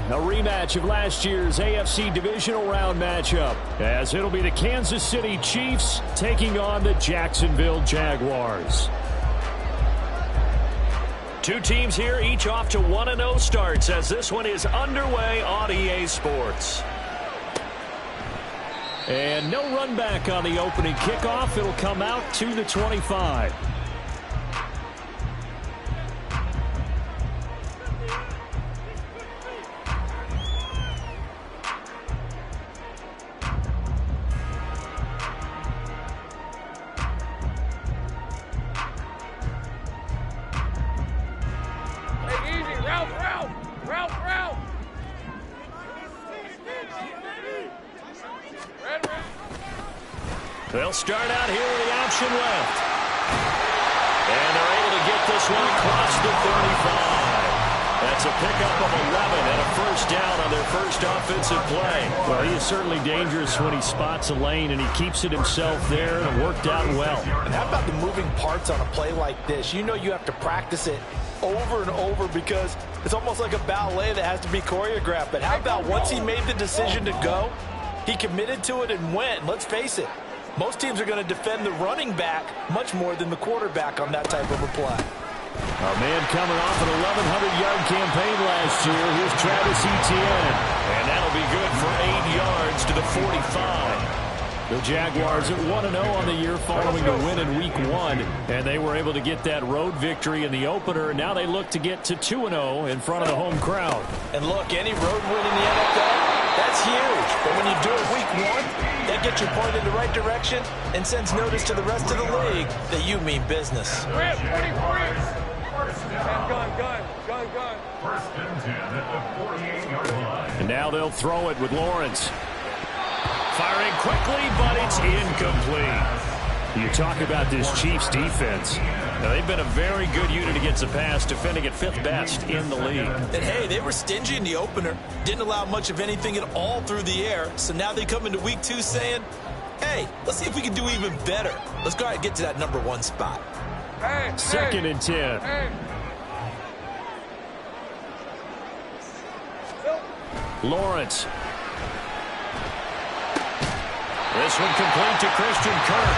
a rematch of last year's AFC Divisional Round matchup, as it'll be the Kansas City Chiefs taking on the Jacksonville Jaguars. Two teams here, each off to 1-0 starts, as this one is underway on EA Sports. And no run back on the opening kickoff. It'll come out to the 25. They'll start out here with the option left. And they're able to get this one across the 35. That's a pickup of 11 and a first down on their first offensive play. Well, he is certainly dangerous when he spots a lane, and he keeps it himself there, and it worked out well. And how about the moving parts on a play like this? You know you have to practice it over and over because it's almost like a ballet that has to be choreographed. But how about once he made the decision to go, he committed to it and went. Let's face it. Most teams are going to defend the running back much more than the quarterback on that type of a play. A man coming off an 1,100-yard campaign last year. Here's Travis Etienne. And that'll be good for 8 yards to the 45. The Jaguars at 1-0 on the year following a win in Week 1. And they were able to get that road victory in the opener. And now they look to get to 2-0 in front of the home crowd. And look, any road win in the NFL, that's huge. But when you do it Week 1, that gets you pointed in the right direction and sends notice to the rest of the league that you mean business. Gun. First and 10 at the 48-yard line. And now they'll throw it with Lawrence. Firing quickly, but it's incomplete. You talk about this Chiefs defense. Now, they've been a very good unit against the pass, defending at 5th best in the league. And, hey, they were stingy in the opener. Didn't allow much of anything at all through the air. So now they come into Week 2 saying, hey, let's see if we can do even better. Let's go ahead and get to that number 1 spot. Second and 10. Lawrence. This one complete to Christian Kirk.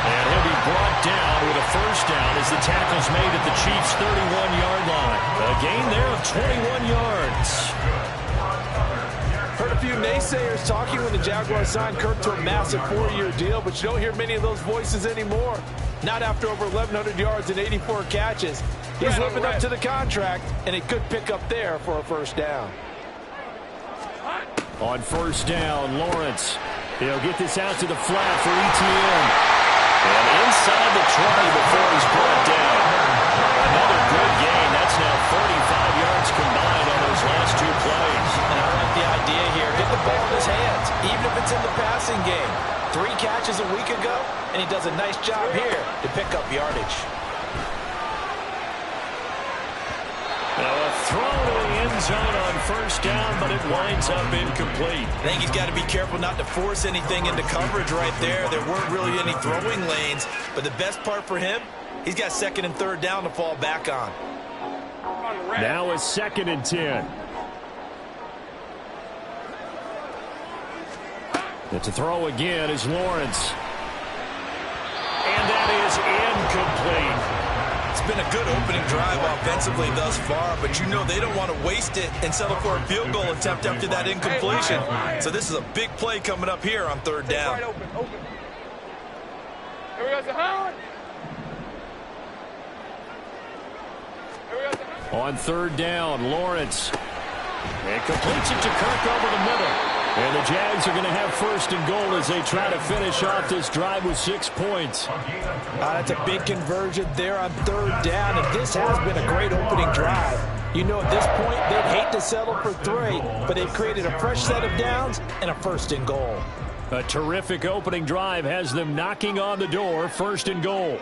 And he'll be brought down with a first down as the tackle's made at the Chiefs' 31-yard line. A gain there of 21 yards. Heard a few naysayers talking when the Jaguars signed Kirk to a massive 4-year deal, but you don't hear many of those voices anymore. Not after over 1,100 yards and 84 catches. He's living up to the contract, and it could pick up there for a first down. On first down, Lawrence. He'll get this out to the flat for Etienne. And inside the 20 before he's brought down. Another good gain. That's now 45 yards combined on those last 2 plays. And I like the idea here. Get the ball in his hands, even if it's in the passing game. 3 catches a week ago, and he does a nice job here to pick up yardage. Now a throw to the end zone on first down, but it winds up incomplete. I think he's got to be careful not to force anything into coverage right there. There weren't really any throwing lanes, but the best part for him, he's got 2nd and 3rd down to fall back on. Now a 2nd and 10. And to throw again is Lawrence. And that is incomplete. It's been a good opening drive offensively thus far, but you know they don't want to waste it and settle for a field goal attempt after that incompletion. So this is a big play coming up here on 3rd down. On 3rd down, Lawrence. And completes it to Kirk over the middle. And the Jags are going to have 1st and goal as they try to finish off this drive with 6 points. That's a big conversion there on 3rd down, and this has been a great opening drive. You know, at this point, they'd hate to settle for 3, but they've created a fresh set of downs and a 1st and goal. A terrific opening drive has them knocking on the door, 1st and goal.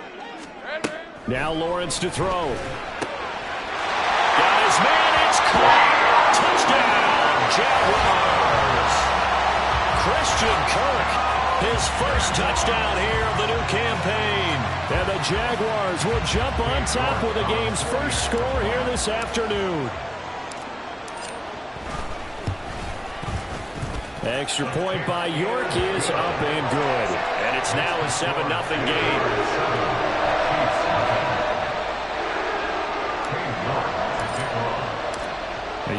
Now Lawrence to throw. Got his man, it's caught. Touchdown, Jaguars. Christian Kirk, his first touchdown here of the new campaign. And the Jaguars will jump on top with the game's first score here this afternoon. Extra point by York is up and good. And it's now a 7-0 game.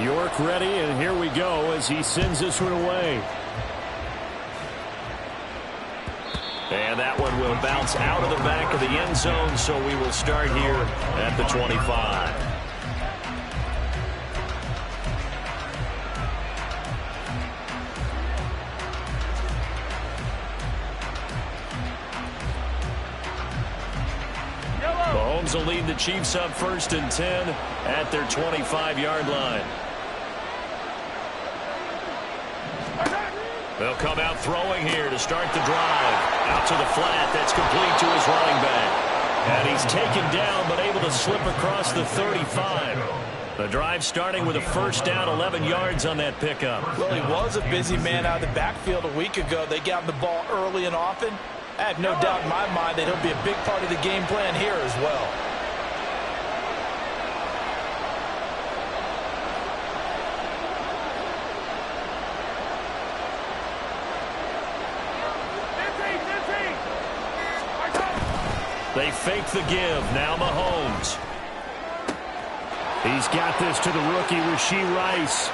York ready, and here we go as he sends this one away. And that one will bounce out of the back of the end zone, so we will start here at the 25. Mahomes will lead the Chiefs up 1st and 10 at their 25-yard line. They'll come out throwing here to start the drive. Out to the flat. That's complete to his running back. And he's taken down but able to slip across the 35. The drive starting with a 1st down, 11 yards on that pickup. Well, he was a busy man out of the backfield a week ago. They got the ball early and often. I have no doubt in my mind that he'll be a big part of the game plan here as well. They fake the give. Now Mahomes. He's got this to the rookie, Rashee Rice.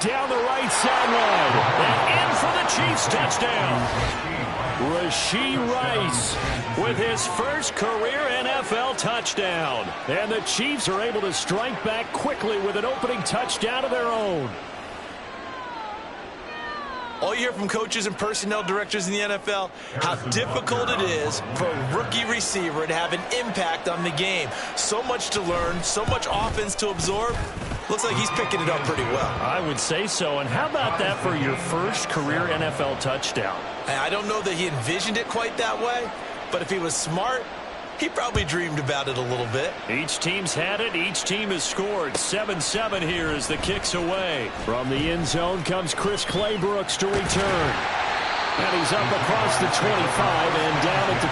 Down the right sideline. And in for the Chiefs touchdown. Rashee Rice with his first career NFL touchdown. And the Chiefs are able to strike back quickly with an opening touchdown of their own. All you hear from coaches and personnel directors in the NFL, how difficult it is for a rookie receiver to have an impact on the game. So much to learn, so much offense to absorb. Looks like he's picking it up pretty well. I would say so. And how about that for your first career NFL touchdown? I don't know that he envisioned it quite that way, but if he was smart, he probably dreamed about it a little bit. Each team's had it. Each team has scored. 7-7 here as the kick's away. From the end zone comes Chris Claybrooks to return. And he's up across the 25 and down at the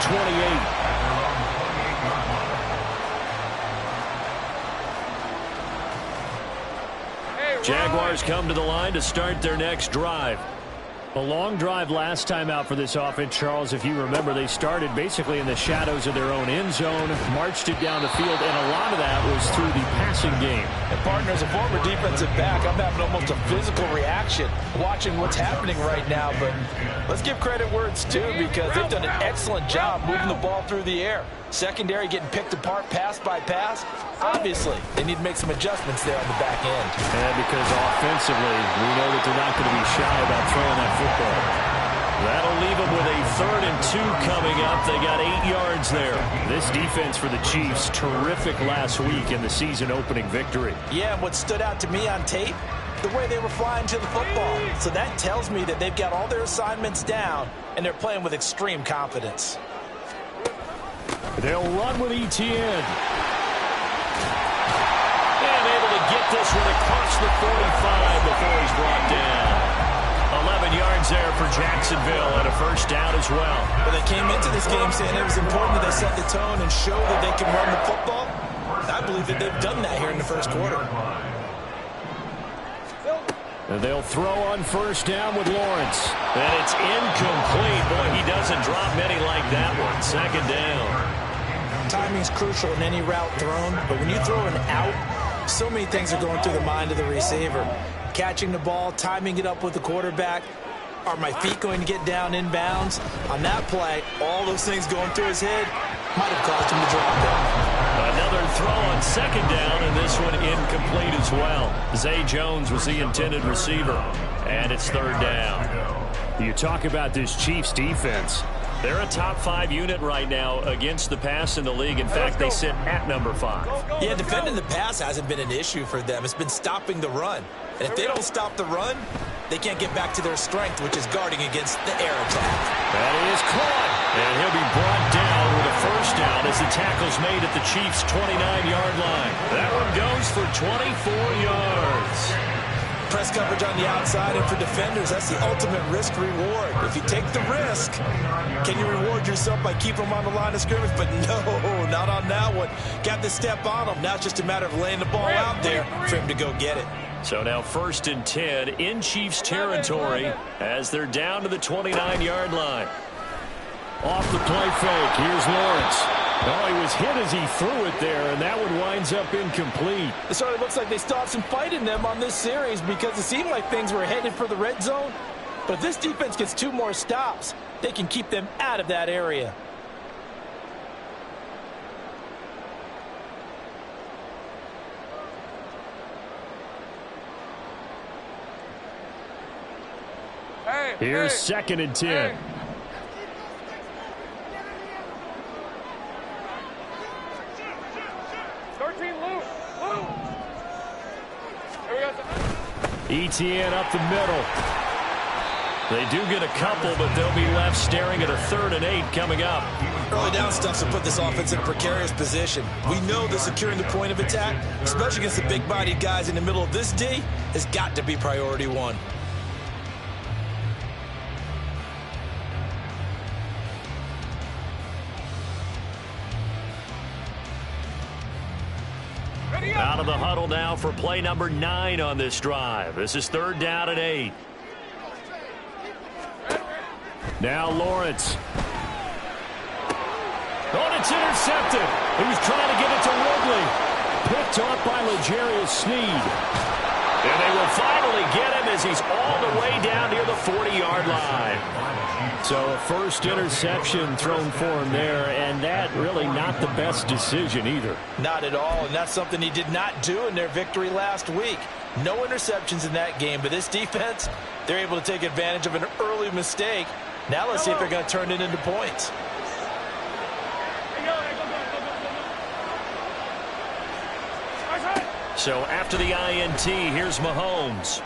28. Jaguars come to the line to start their next drive. A long drive last time out for this offense, Charles. If you remember, they started basically in the shadows of their own end zone, marched it down the field, and a lot of that was through the passing game. And partner, as a former defensive back, I'm having almost a physical reaction watching what's happening right now. But let's give credit where it's due, because they've done an excellent job moving the ball through the air. Secondary getting picked apart pass by pass. Obviously, they need to make some adjustments there on the back end. And because offensively, we know that they're not going to be shy about throwing that football. That'll leave them with a 3rd and 2 coming up. They got 8 yards there. This defense for the Chiefs, terrific last week in the season-opening victory. Yeah, and what stood out to me on tape, the way they were flying to the football. So that tells me that they've got all their assignments down, and they're playing with extreme confidence. They'll run with Etienne. And able to get this one across the 45 before he's brought down. 11 yards there for Jacksonville and a 1st down as well. But they came into this game saying it was important that they set the tone and show that they can run the football. I believe that they've done that here in the 1st quarter. And they'll throw on 1st down with Lawrence. And it's incomplete. Boy, he doesn't drop many like that one. 2nd down. Timing's crucial in any route thrown, but when you throw an out, so many things are going through the mind of the receiver. Catching the ball, timing it up with the quarterback. Are my feet going to get down inbounds? On that play, all those things going through his head might have caused him to drop it. Another throw on 2nd down, and this one incomplete as well. Zay Jones was the intended receiver, and it's 3rd down. You talk about this Chiefs defense. They're a top 5 unit right now against the pass in the league. In fact, they sit at number 5. Yeah, defending the pass hasn't been an issue for them. It's been stopping the run. And if they don't stop the run, they can't get back to their strength, which is guarding against the air attack. That is caught. And he'll be brought down with a 1st down as the tackle's made at the Chiefs' 29-yard line. That one goes for 24 yards. Press coverage on the outside, and for defenders, that's the ultimate risk-reward. If you take the risk, can you reward yourself by keeping them on the line of scrimmage? But no, not on that one. Got to step on them. Now it's just a matter of laying the ball out there for him to go get it. So now 1st and 10 in Chiefs territory as they're down to the 29-yard line. Off the play fake. Here's Lawrence. Oh, he was hit as he threw it there, and that one winds up incomplete. It certainly looks like they still have some fight in them on this series because it seemed like things were headed for the red zone. But if this defense gets 2 more stops, they can keep them out of that area. Here's 2nd and 10. ETN up the middle. They do get a couple, but they'll be left staring at a 3rd and 8 coming up. Early down stuff to put this offense in a precarious position. We know that securing the point of attack, especially against the big-bodied guys in the middle of this D, has got to be priority 1. Out of the huddle now for play number 9 on this drive. This is 3rd down and 8. Now Lawrence. Oh, and it's intercepted. He was trying to get it to Woodley. Picked off by L'Jarius Sneed. And they will finally get him as he's all the way down near the 40-yard line. So a first interception thrown for him there, and that really not the best decision either. Not at all, and that's something he did not do in their victory last week. No interceptions in that game, but this defense, they're able to take advantage of an early mistake. Now let's see if they're going to turn it into points. So after the INT, here's Mahomes.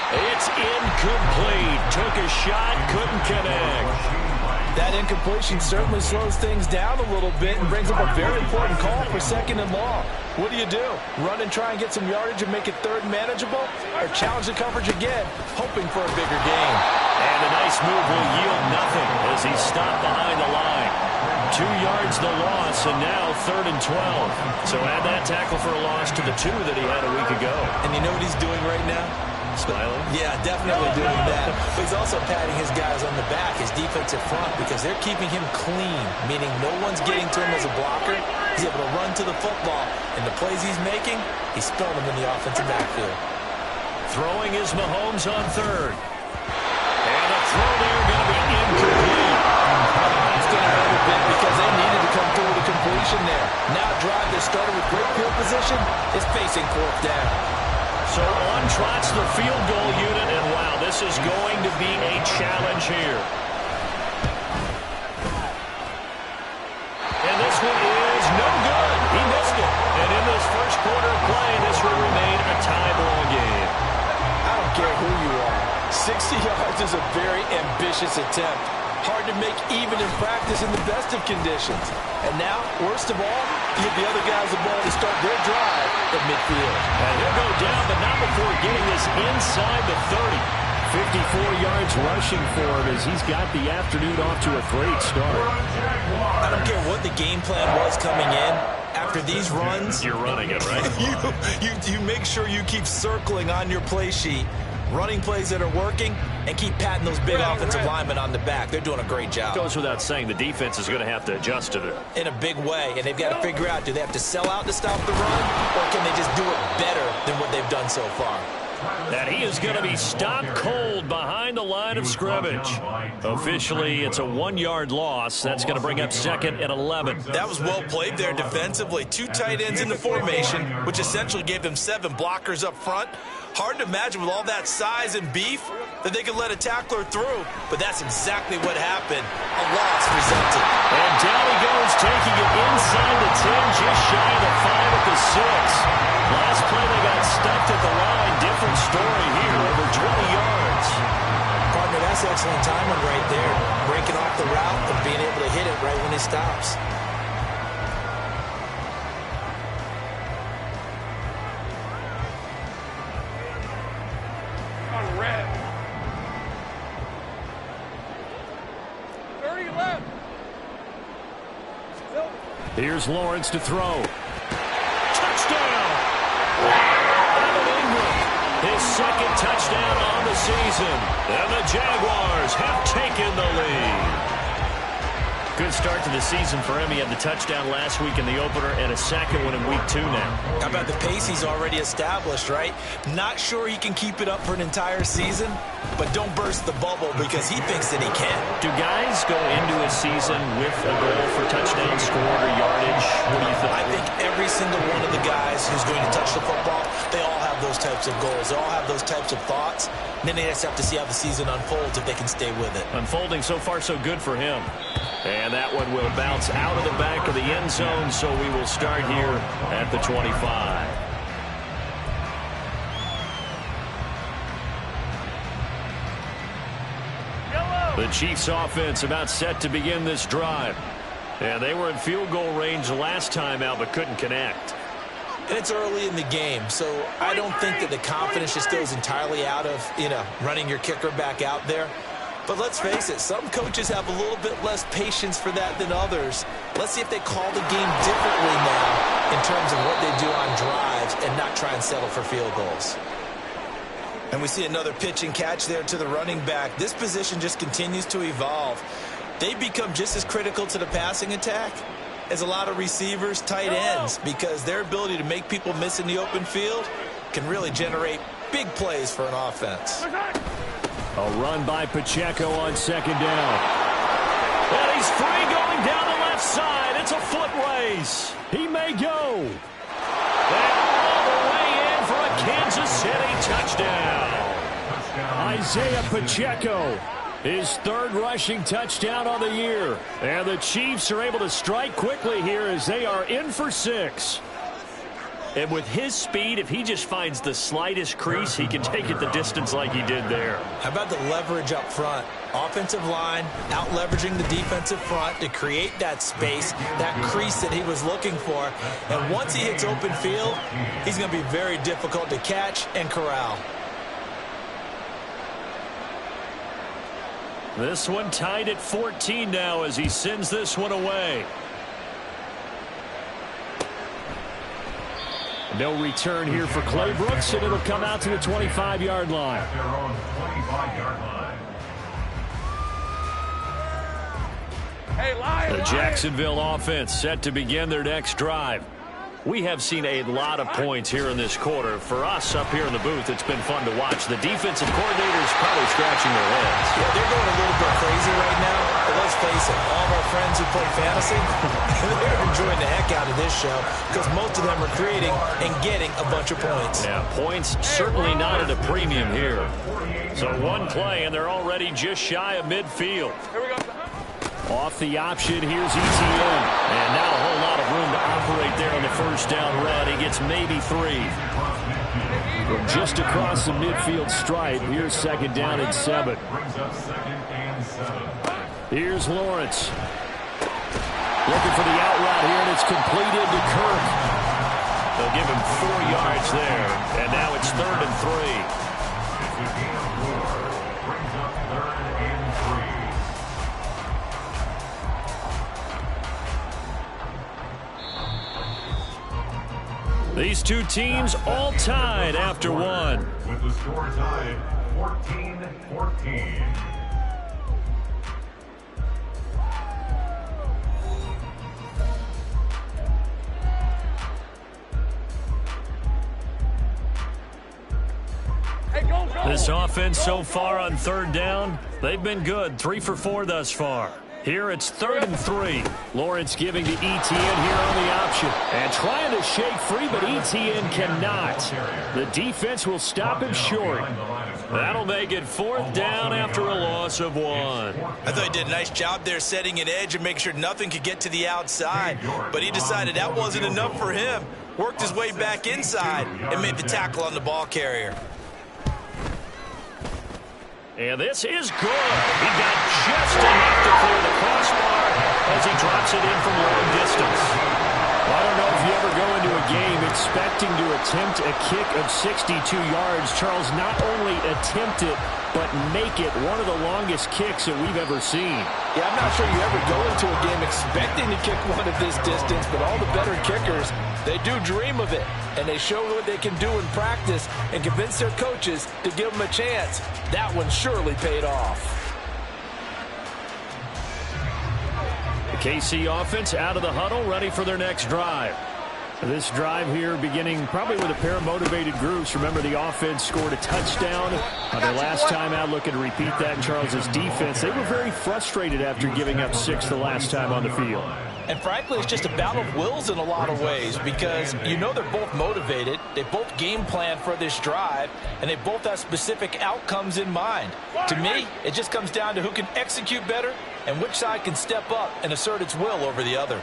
It's incomplete. Took a shot, couldn't connect. That incompletion certainly slows things down a little bit and brings up a very important call for 2nd and long. What do? Run and try and get some yardage and make it 3rd manageable? Or challenge the coverage again, hoping for a bigger gain? And a nice move will yield nothing as he's stopped behind the line. 2 yards the loss, and now 3rd and 12. So add that tackle for a loss to the 2 that he had a week ago. And you know what he's doing right now? Smiling? Yeah, definitely doing that. But he's also patting his guys on the back, his defensive front, because they're keeping him clean, meaning no one's getting to him as a blocker. He's able to run to the football, and the plays he's making, he's spelling them in the offensive backfield. Throwing is Mahomes on 3rd. And a throw there going to be incomplete. That's going to hurt a bit because they needed to come through with a completion there. Now a drive that started with great field position is facing 4th down. So on trots the field goal unit, and wow, this is going to be a challenge here. And this one is no good. He missed it. And in this first quarter of play, this will remain a tie ball game. I don't care who you are. 60 yards is a very ambitious attempt. Hard to make even in practice in the best of conditions. And now, worst of all, you give the other guys the ball to start their drive at midfield. And he'll go down, but not before getting this inside the 30. 54 yards rushing for him as he's got the afternoon off to a great start. I don't care what the game plan was coming in. After these runs, you're running it, right? you make sure you keep circling on your play sheet, running plays that are working, and keep patting those big offensive linemen on the back. They're doing a great job. Goes without saying the defense is going to have to adjust to it. In a big way, and they've got to figure out, do they have to sell out to stop the run, or can they just do it better than what they've done so far? And he is going to be stopped cold behind the line of scrimmage. Officially, it's a 1-yard loss. That's going to bring up 2nd and 11. That was well played there defensively. 2 tight ends in the formation, which essentially gave them 7 blockers up front. Hard to imagine with all that size and beef that they could let a tackler through, but that's exactly what happened. A loss resulted. And down he goes, taking it inside the 10, just shy of the 5 at the 6. Last play they got stuffed at the line. Different story here, over 20 yards. Partner, that's excellent timing right there. Breaking off the route and being able to hit it right when he stops. On red. 30 left. Here's Lawrence to throw. Touchdown! second touchdown on the season. And the Jaguars have taken the lead. Good start to the season for him. He had the touchdown last week in the opener and a second one in week 2 now. How about the pace he's already established, right? Not sure he can keep it up for an entire season, but don't burst the bubble because he thinks that he can. Do guys go into a season with a goal for touchdown scored or yardage? What do you think? I think every single one of the guys who's going to touch the football, they all have those types of goals. They all have those types of thoughts. And then they just have to see how the season unfolds if they can stay with it. Unfolding so far so good for him. And that one will bounce out of the back of the end zone, so we will start here at the 25. The Chiefs offense about set to begin this drive. And they were in field goal range last time out but couldn't connect. And it's early in the game, so I don't think that the confidence just goes entirely out of, running your kicker back out there. But let's face it, some coaches have a little bit less patience for that than others. Let's see if they call the game differently now in terms of what they do on drives and not try and settle for field goals. And we see another pitch and catch there to the running back. This position just continues to evolve. They become just as critical to the passing attack as a lot of receivers, tight ends, because their ability to make people miss in the open field can really generate big plays for an offense. A run by Pacheco on second down. And he's free going down the left side. It's a foot race. He may go. And all the way in for a Kansas City touchdown. Isaiah Pacheco, his third rushing touchdown on the year. And the Chiefs are able to strike quickly here as they are in for 6. And with his speed, if he just finds the slightest crease, he can take it the distance like he did there. How about the leverage up front? Offensive line out leveraging the defensive front to create that space, that crease that he was looking for. And once he hits open field, he's going to be very difficult to catch and corral. This one tied at 14 now as he sends this one away. No return here for Clay Brooks, and it'll come out to the 25-yard line. At their own 25-yard line. The Jacksonville offense set to begin their next drive. We have seen a lot of points here in this quarter. For us up here in the booth, it's been fun to watch. The defensive coordinators probably scratching their heads. Yeah, they're going a little bit crazy right now. But let's face it, all of our friends who play fantasy, they're enjoying the heck out of this show because most of them are creating and getting a bunch of points. Yeah, points certainly not at a premium here. So one play, and they're already just shy of midfield. Here we go. Off the option, here's ETN. And not a whole lot of room to operate there on the first down run. He gets maybe 3. From just across the midfield stripe, here's second down and 7. Brings up second and 7. Here's Lawrence. Looking for the out route here, and it's completed to Kirk. They'll give him 4 yards there, and now it's 3rd and 3. It's a gain of 4. Brings up 3rd and 3. These two teams all tied after one. With the score tied 14-14. This offense so far on 3rd down, they've been good. 3 for 4 thus far. Here it's 3rd and 3. Lawrence giving to ETN here on the option. And trying to shake free, but ETN cannot. The defense will stop him short. That'll make it 4th down after a loss of 1. I thought he did a nice job there setting an edge and making sure nothing could get to the outside. But he decided that wasn't enough for him. Worked his way back inside and made the tackle on the ball carrier. And this is good. He got just enough to clear the crossbar as he drops it in from long distance. I don't know if you ever go into a game expecting to attempt a kick of 62 yards. Charles, not only attempt it, but make it one of the longest kicks that we've ever seen. Yeah, I'm not sure you ever go into a game expecting to kick one of this distance, but all the better kickers, they do dream of it, and they show what they can do in practice and convince their coaches to give them a chance. That one surely paid off. The KC offense out of the huddle, ready for their next drive. This drive here beginning probably with a pair of motivated groups. Remember, the offense scored a touchdown their last time out. Looking to repeat that in Charles's defense. They were very frustrated after giving up 6 the last time on the field. And frankly, it's just a battle of wills in a lot of ways, because you know they're both motivated, they both game plan for this drive, and they both have specific outcomes in mind. To me, it just comes down to who can execute better and which side can step up and assert its will over the other.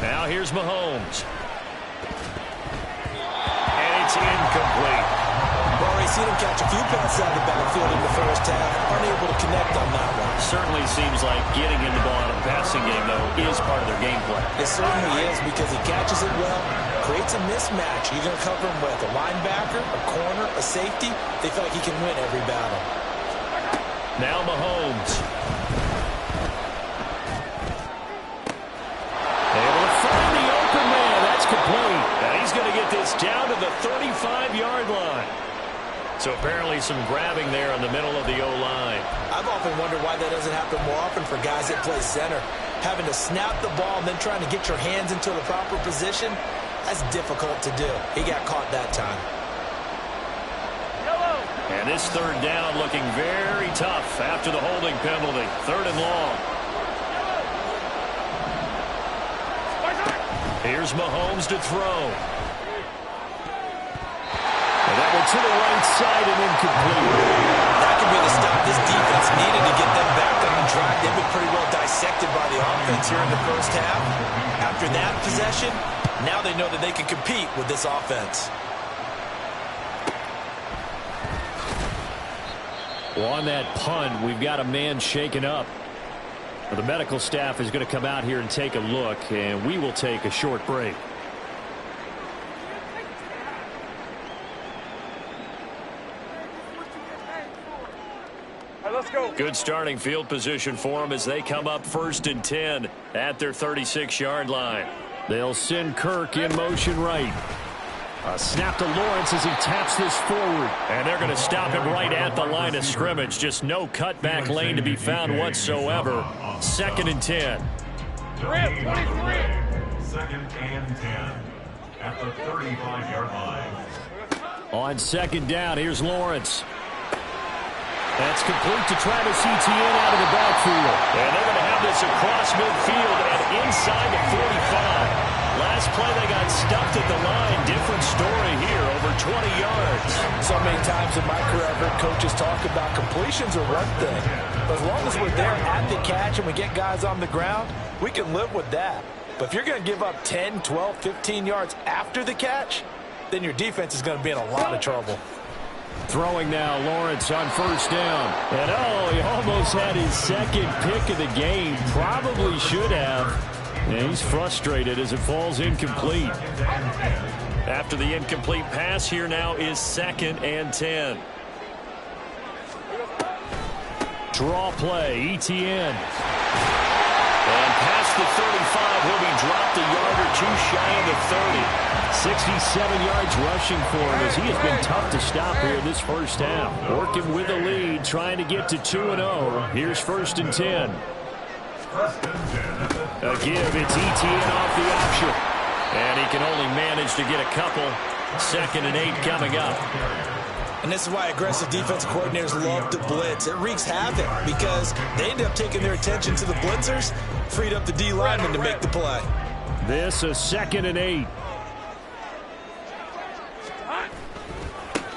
Now here's Mahomes. And it's incomplete. Well, we've seen him catch a few passes out of the backfield in the first half, unable to connect on that one. Certainly seems like getting in the ball out of the passing game, though, is part of their game plan. It certainly is, because he catches it well, creates a mismatch. You're going to cover him with a linebacker, a corner, a safety. They feel like he can win every battle. Now Mahomes. Able to find the open man. That's complete. And he's going to get this down to the 35-yard line. So apparently some grabbing there in the middle of the O-line. I've often wondered why that doesn't happen more often for guys that play center. Having to snap the ball and then trying to get your hands into the proper position, that's difficult to do. He got caught that time. And this third down looking very tough after the holding penalty. 3rd and long. Here's Mahomes to throw. And that one to the right side and incomplete. That could be the stop this defense needed to get them back on the track. They've been pretty well dissected by the offense here in the first half. After that possession, now they know that they can compete with this offense. Well, on that punt, we've got a man shaken up. Well, the medical staff is going to come out here and take a look, and we will take a short break. Let's go. Good starting field position for them as they come up 1st and 10 at their 36-yard line. They'll send Kirk in motion right. A snap to Lawrence as he taps this forward. And they're going to stop him right at the line of scrimmage. Just no cutback lane to be found whatsoever. 2nd and 10. 2nd and 10 at the 35-yard line. On 2nd down, here's Lawrence. That's complete to Travis Etienne out of the backfield. And they're going to have this across midfield and inside the 45. Last play they got stuffed at the line. Different story here, over 20 yards. So many times in my career I've heard coaches talk about completions are one thing. But as long as we're there at the catch and we get guys on the ground, we can live with that. But if you're going to give up 10, 12, 15 yards after the catch, then your defense is going to be in a lot of trouble. Throwing now, Lawrence on 1st down. And he almost had his 2nd pick of the game. Probably should have. And he's frustrated as it falls incomplete. After the incomplete pass, here now is 2nd and 10. Draw play, Etienne. And past the 35, he'll be dropped a yard or two shy of the 30. 67 yards rushing for him as he has been tough to stop here this first half. Working with a lead, trying to get to 2-0. Here's 1st and 10. A give, it's Etienne off the option. And he can only manage to get a couple. 2nd and 8 coming up. And this is why aggressive defensive coordinators love to blitz. It wreaks havoc because they end up taking their attention to the blitzers, freed up the D lineman to make the play. This is 2nd and 8.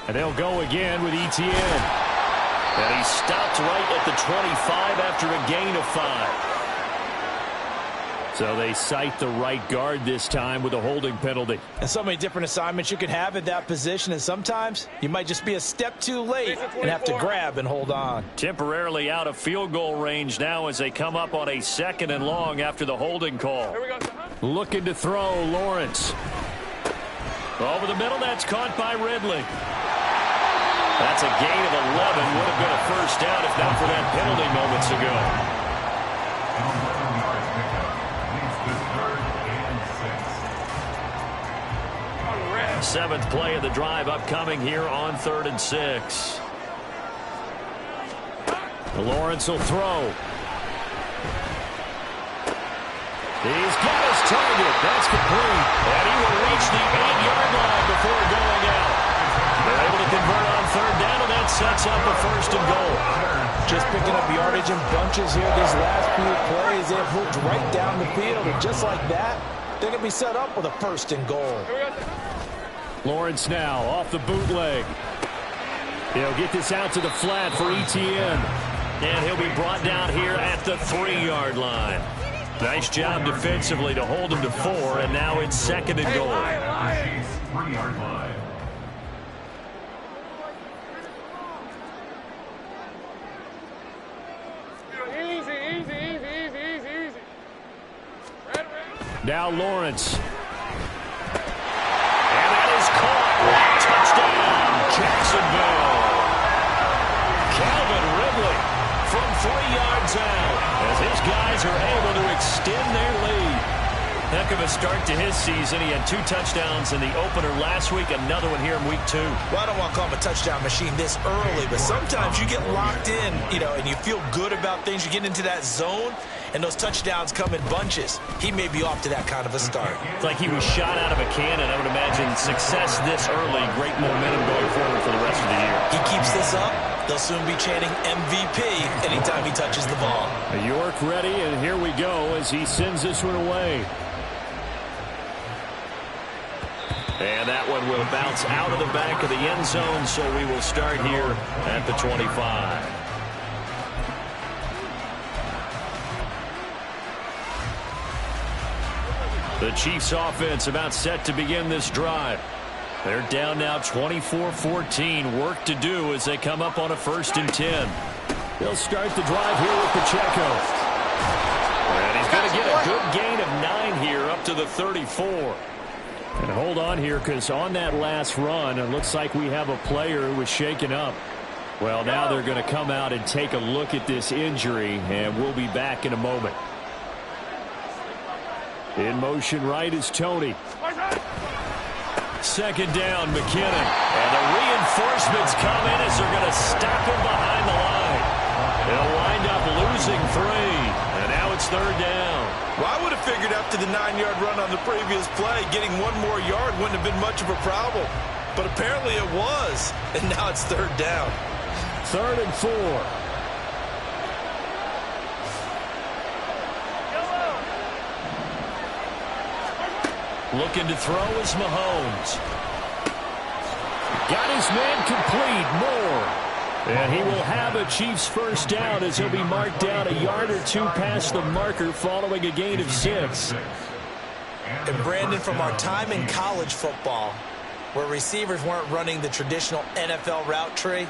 And they'll go again with Etienne. And he stopped right at the 25 after a gain of 5. So they cite the right guard this time with a holding penalty. And so many different assignments you can have at that position, and sometimes you might just be a step too late and have to grab and hold on. Temporarily out of field goal range now as they come up on a 2nd and long after the holding call. Looking to throw, Lawrence. Over the middle, that's caught by Ridley. That's a gain of 11. Would have been a first down if not for that penalty moments ago. 11-yard pickup. Leads to 3rd and 6. Seventh play of the drive upcoming here on 3rd and 6. Lawrence will throw. He's got his target. That's complete. And he will reach the 8-yard line before going out. They're able to convert on 3rd down, and that sets up a 1st and goal. Just picking up yardage in bunches here these last few plays. They've moved right down the field, and just like that, they're going to be set up with a 1st and goal. Lawrence now off the bootleg. He'll get this out to the flat for Etienne. And he'll be brought down here at the 3-yard line. Nice job defensively to hold him to 4, and now it's 2nd and goal. 3-yard line. Easy. Now Lawrence. And that is caught. Touchdown, Jacksonville. Calvin Ridley from 3 yards out as his guys are able to extend their lead. Heck of a start to his season. He had 2 touchdowns in the opener last week, another one here in week 2. Well, I don't want to call him a touchdown machine this early, but sometimes you get locked in, and you feel good about things. You get into that zone, and those touchdowns come in bunches. He may be off to that kind of a start. It's like he was shot out of a cannon. I would imagine success this early, great momentum going forward for the rest of the year. He keeps this up, they'll soon be chanting MVP anytime he touches the ball. York ready, and here we go as he sends this one away. And that one will bounce out of the back of the end zone, so we will start here at the 25. The Chiefs offense about set to begin this drive. They're down now 24-14. Work to do as they come up on a 1st and 10. They'll start the drive here with Pacheco. And he's going to get a good gain of 9 here up to the 34. And hold on here, because on that last run, it looks like we have a player who was shaken up. Well, now they're going to come out and take a look at this injury, and we'll be back in a moment. In motion right is Tony. 2nd down, McKinnon. And the reinforcements come in as they're going to stop him behind the line. They'll wind up losing 3. And now it's 3rd down. Well, I would have figured after the 9-yard run on the previous play, getting 1 more yard wouldn't have been much of a problem. But apparently it was. And now it's 3rd down. 3rd and 4. Looking to throw is Mahomes. Got his man complete. Moore. And he will have a Chiefs 1st down as he'll be marked down a yard or 2 past the marker following a gain of 6. And Brandon, from our time in college football, where receivers weren't running the traditional NFL route tree,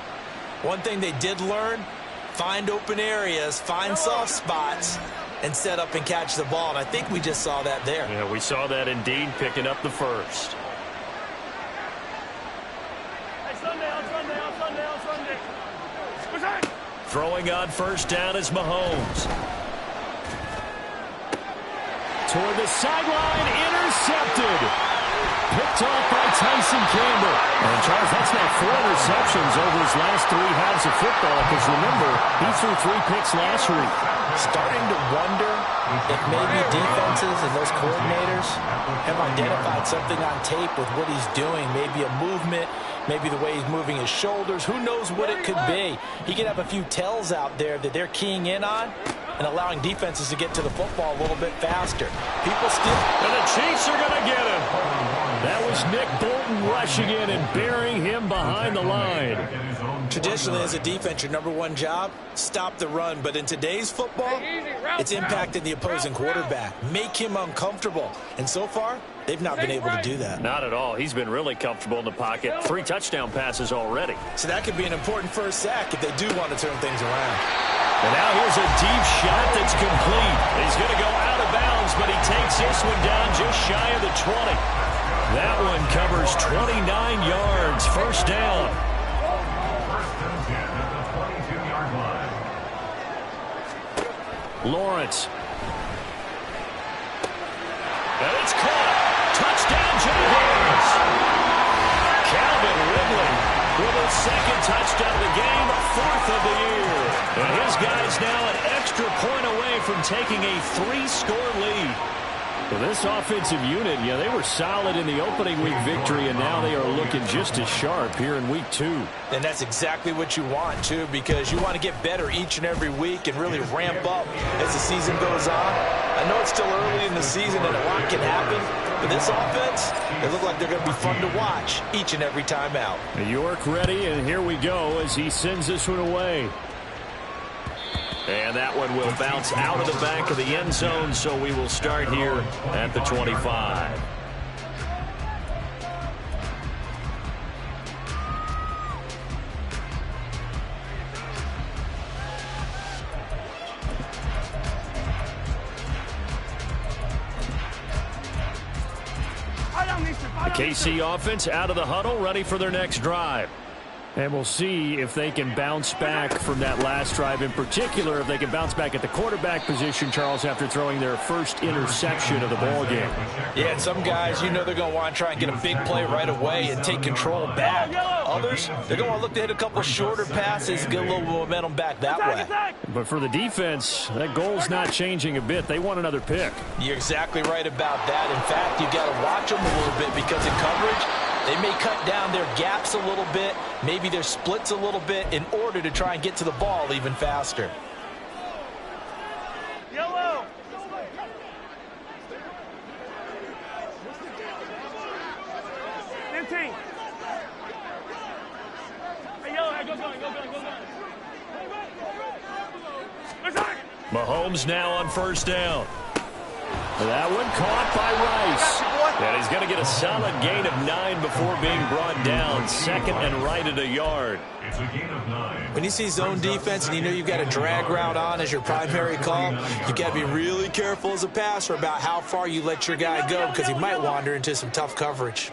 one thing they did learn, find open areas, find soft spots, and set up and catch the ball. And I think we just saw that there. Yeah, we saw that indeed, picking up the 1st. Throwing on 1st down is Mahomes. Toward the sideline, intercepted. Picked off by Tyson Campbell. And Charles, that's now 4 interceptions over his last 3 halves of football, because remember, he threw 3 picks last week. Starting to wonder if maybe defenses and those coordinators have identified something on tape with what he's doing. Maybe a movement, maybe the way he's moving his shoulders. Who knows what it could be? He could have a few tells out there that they're keying in on and allowing defenses to get to the football a little bit faster. People still... And the Chiefs are going to get him. That was Nick Bolton rushing in and burying him behind the line. Traditionally, as a defense, your #1 job, stop the run. But in today's football, it's impacting the opposing quarterback. Make him uncomfortable. And so far, they've not been able to do that. Not at all. He's been really comfortable in the pocket. 3 touchdown passes already. So that could be an important 1st sack if they do want to turn things around. And now here's a deep shot that's complete. He's going to go out of bounds, but he takes this one down just shy of the 20. That one covers 29 yards. 1st down. Lawrence. And it's caught. Touchdown, Jaguars. Calvin Ridley with a second touchdown of the game, fourth of the year. And his guys now an extra point away from taking a 3-score lead. Well, this offensive unit, yeah, they were solid in the opening week victory, and now they are looking just as sharp here in week 2. And that's exactly what you want, too, because you want to get better each and every week and really ramp up as the season goes on. I know it's still early in the season and a lot can happen, but this offense, they look like they're going to be fun to watch each and every time out. York ready, and here we go as he sends this one away. And that one will bounce out of the back of the end zone, so we will start here at the 25. The KC offense out of the huddle, ready for their next drive. And we'll see if they can bounce back from that last drive, in particular if they can bounce back at the quarterback position, Charles, after throwing their first interception of the ballgame. Yeah, and some guys, you know they're going to want to try and get a big play right away and take control back. Others, they're going to look to hit a couple shorter passes and get a little momentum back that way. But for the defense, that goal's not changing a bit. They want another pick. You're exactly right about that. In fact, you got to watch them a little bit because in coverage, they may cut down their gaps a little bit, maybe their splits a little bit in order to try and get to the ball even faster. Yellow. Hey, yellow, go. Mahomes now on first down. That one caught by Rice. And he's going to get a solid gain of 9 before being brought down. Second and right at a yard. It's a gain of 9. When you see zone defense and you know you've got a drag route on as your primary call, you got to be really careful as a passer about how far you let your guy go because he might wander into some tough coverage.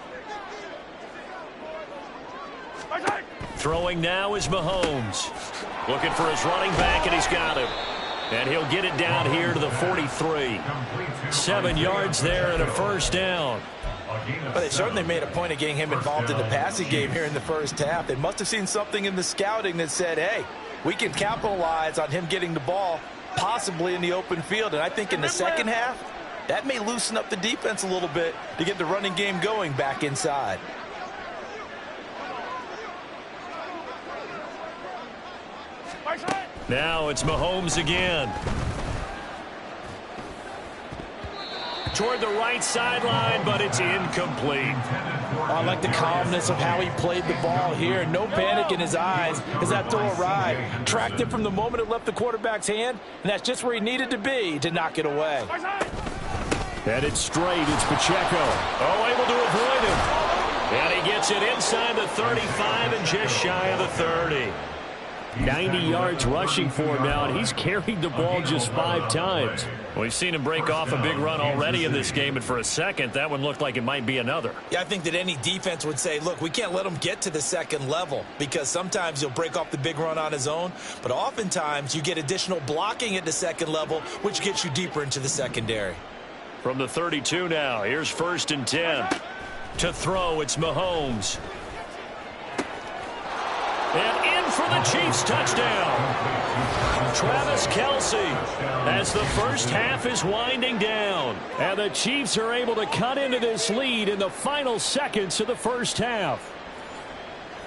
Throwing now is Mahomes. Looking for his running back, and he's got him. And he'll get it down here to the 43. 7 yards there and a first down. But they certainly made a point of getting him involved in the passing game here in the first half. They must have seen something in the scouting that said, hey, we can capitalize on him getting the ball possibly in the open field. And I think in the second half, that may loosen up the defense a little bit to get the running game going back inside. Now it's Mahomes again. Toward the right sideline, but it's incomplete. I like the calmness of how he played the ball here. No panic in his eyes as that throw arrived. Tracked it from the moment it left the quarterback's hand, and that's just where he needed to be to knock it away. Headed straight, it's Pacheco. Oh, able to avoid him. And he gets it inside the 35 and just shy of the 30. 90 yards rushing for him now, and he's carried the ball just 5 times. We've seen him break off a big run already in this game, and for a second, that one looked like it might be another. Yeah, I think that any defense would say, look, we can't let him get to the second level because sometimes he'll break off the big run on his own, but oftentimes you get additional blocking at the second level, which gets you deeper into the secondary. From the 32 now, here's 1st and 10. To throw, it's Mahomes. And in for the Chiefs touchdown. Travis Kelce as the first half is winding down. And the Chiefs are able to cut into this lead in the final seconds of the first half.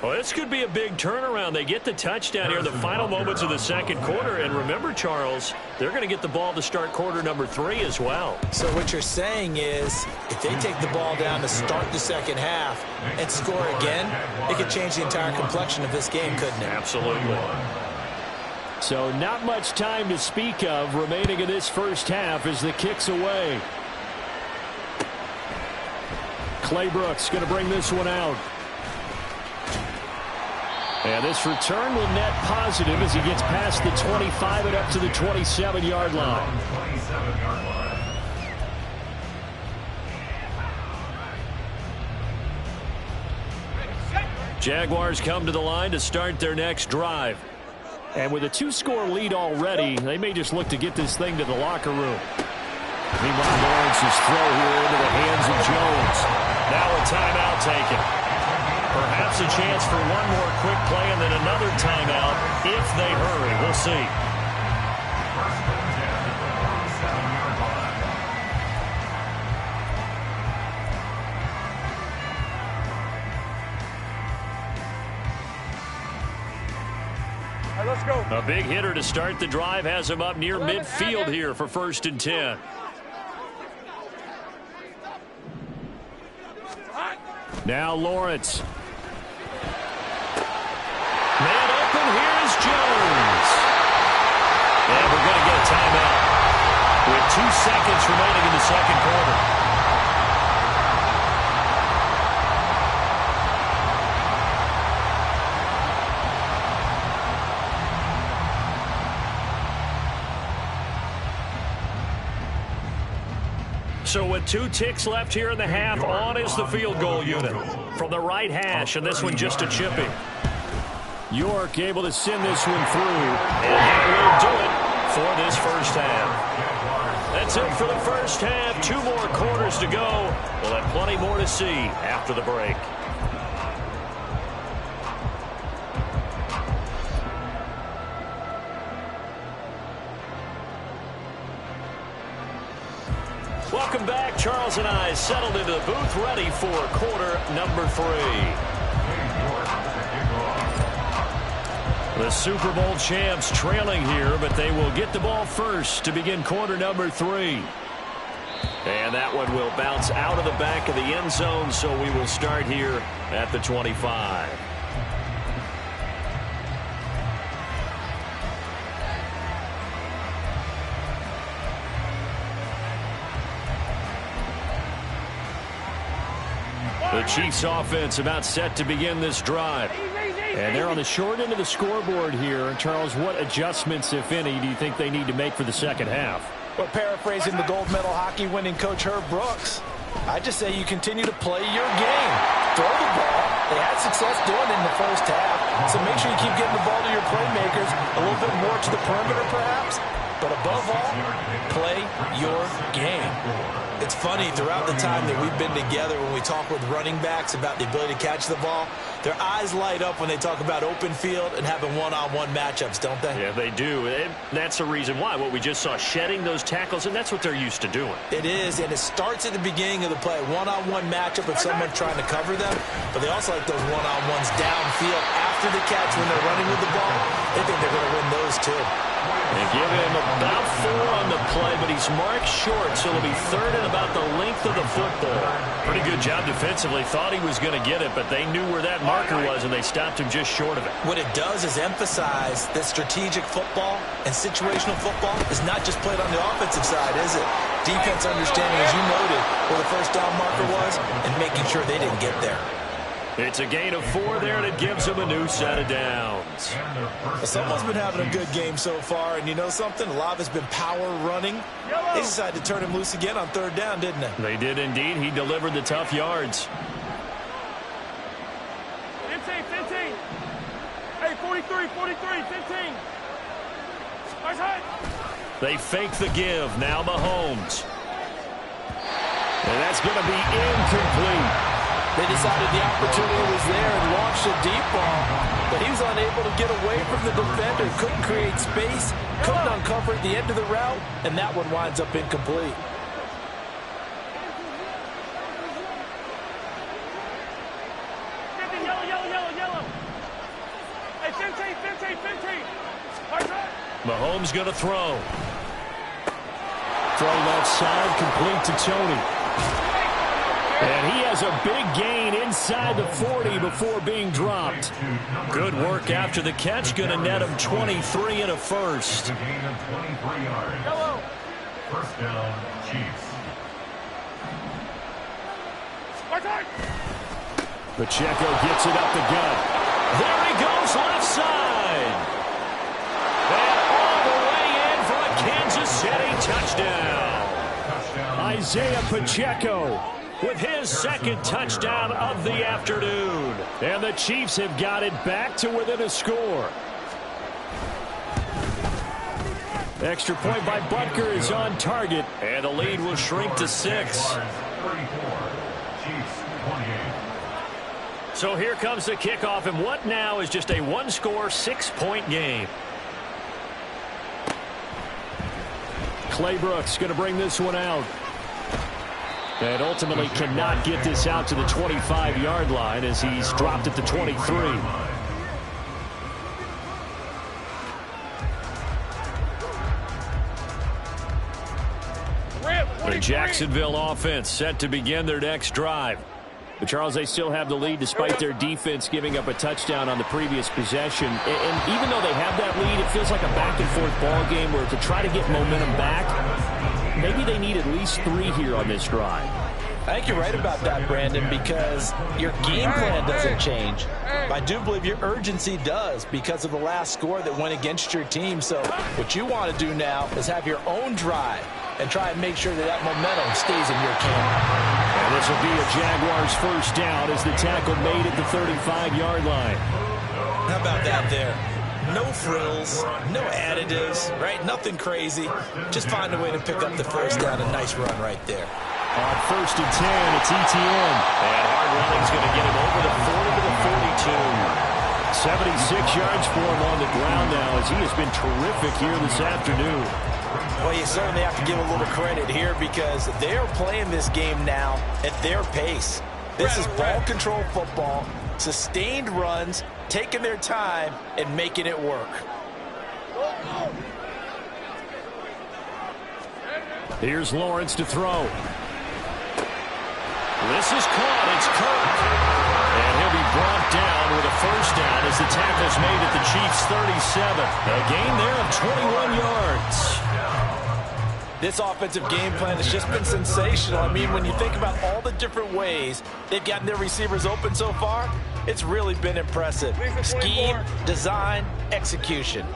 Well, this could be a big turnaround. They get the touchdown here in the final moments of the second quarter. And remember, Charles, they're going to get the ball to start quarter number 3 as well. So what you're saying is if they take the ball down to start the second half and score again, it could change the entire complexion of this game, couldn't it? Absolutely. So not much time to speak of remaining in this first half as the kick's away. Clay Brooks going to bring this one out. And this return will net positive as he gets past the 25 and up to the 27-yard line. Jaguars come to the line to start their next drive. And with a 2-score lead already, they may just look to get this thing to the locker room. Meanwhile, Lawrence's throw here into the hands of Jones. Now a timeout taken. Perhaps a chance for one more quick play and then another timeout if they hurry. We'll see. Let's go. A big hitter to start the drive has him up near midfield here for 1st and 10. Now Lawrence. Man open, here's Jones. And we're going to get a timeout with 2 seconds remaining in the second quarter. So with 2 ticks left here in the half, on is the field goal unit from the right hash, and this one just a chipping. York able to send this one through. And that will do it for this first half. That's it for the first half. 2 more quarters to go. We'll have plenty more to see after the break. Welcome back. Charles and I settled into the booth, ready for quarter number 3. The Super Bowl champs trailing here, but they will get the ball first to begin quarter number 3. And that one will bounce out of the back of the end zone, so we will start here at the 25. The Chiefs offense about set to begin this drive. And they're on the short end of the scoreboard here. Charles, what adjustments, if any, do you think they need to make for the second half? Well, paraphrasing the gold medal hockey winning coach Herb Brooks, I just say you continue to play your game. Throw the ball. They had success doing it in the first half. So make sure you keep getting the ball to your playmakers, a little bit more to the perimeter perhaps. But above all, play your game. It's funny, throughout the time that we've been together, when we talk with running backs about the ability to catch the ball, their eyes light up when they talk about open field and having one-on-one matchups, don't they? Yeah, they do. And that's the reason why. What we just saw, shedding those tackles, and that's what they're used to doing. It is, and it starts at the beginning of the play. One-on-one matchup with someone trying to cover them, but they also like those one-on-ones downfield after the catch when they're running with the ball. They think they're going to win those too. They give him about 4 on the play, but he's marked short, so it'll be 3rd and about the length of the football. Pretty good job defensively. Thought he was going to get it, but they knew where that marker was, and they stopped him just short of it. What it does is emphasize that strategic football and situational football is not just played on the offensive side, is it? Defense understanding, as you noted, where the first down marker was and making sure they didn't get there. It's a gain of 4 there, and it gives them a new set of downs. Well, someone's been having a good game so far, and you know something? A lot of it's been power running. They decided to turn him loose again on 3rd down, didn't they? They did indeed. He delivered the tough yards. 15. Hey, 43, 15. Nice hit. They fake the give. Now Mahomes. And that's going to be incomplete. They decided the opportunity was there and launched a deep ball, but he was unable to get away from the defender, couldn't create space, couldn't uncover at the end of the route, and that one winds up incomplete. Yellow. Hey, 15. Mahomes going to throw. Throw left side, complete to Tony. And he has a big gain inside the 40 before being dropped. Good work after the catch. Going to net him 23 and a first. Gain of 23 yards. Yellow. First down, Chiefs. Pacheco gets it up the gut. There he goes, left side. And all the way in for a Kansas City touchdown. Isaiah Pacheco with his 2nd touchdown of the afternoon. And the Chiefs have got it back to within a score. Extra point by Butker is on target, and the lead will shrink to 6. 34. Chiefs 28. So here comes the kickoff, and what now is just a one-score, 6-point game. Clay Brooks going to bring this one out. And ultimately cannot get this out to the 25-yard line as he's dropped at the 23. The Jacksonville offense set to begin their next drive. But, Charles, they still have the lead despite their defense giving up a touchdown on the previous possession. And even though they have that lead, it feels like a back-and-forth ball game where to try to get momentum back, maybe they need at least 3 here on this drive. I think you're right about that, Brandon, because your game plan doesn't change. I do believe your urgency does because of the last score that went against your team. So what you want to do now is have your own drive and try and make sure that that momentum stays in your camp. And this will be a Jaguars first down as the tackle made at the 35-yard line. How about that there? No frills, no additives, right? Nothing crazy. Just find a way to pick up the first down. A nice run right there. On first and 10, it's ETN. And hard running's going to get him over the 40 to the 42. 76 yards for him on the ground now as he has been terrific here this afternoon. Well, you certainly have to give a little credit here because they're playing this game now at their pace. This is ball control football, sustained runs, taking their time, and making it work. Here's Lawrence to throw. This is caught. It's Kirk. And he'll be brought down with a first down as the tackle's made at the Chiefs' 37. A gain there of 21 yards. This offensive game plan has just been sensational. I mean, when you think about all the different ways they've gotten their receivers open so far, it's really been impressive. Scheme, design, execution.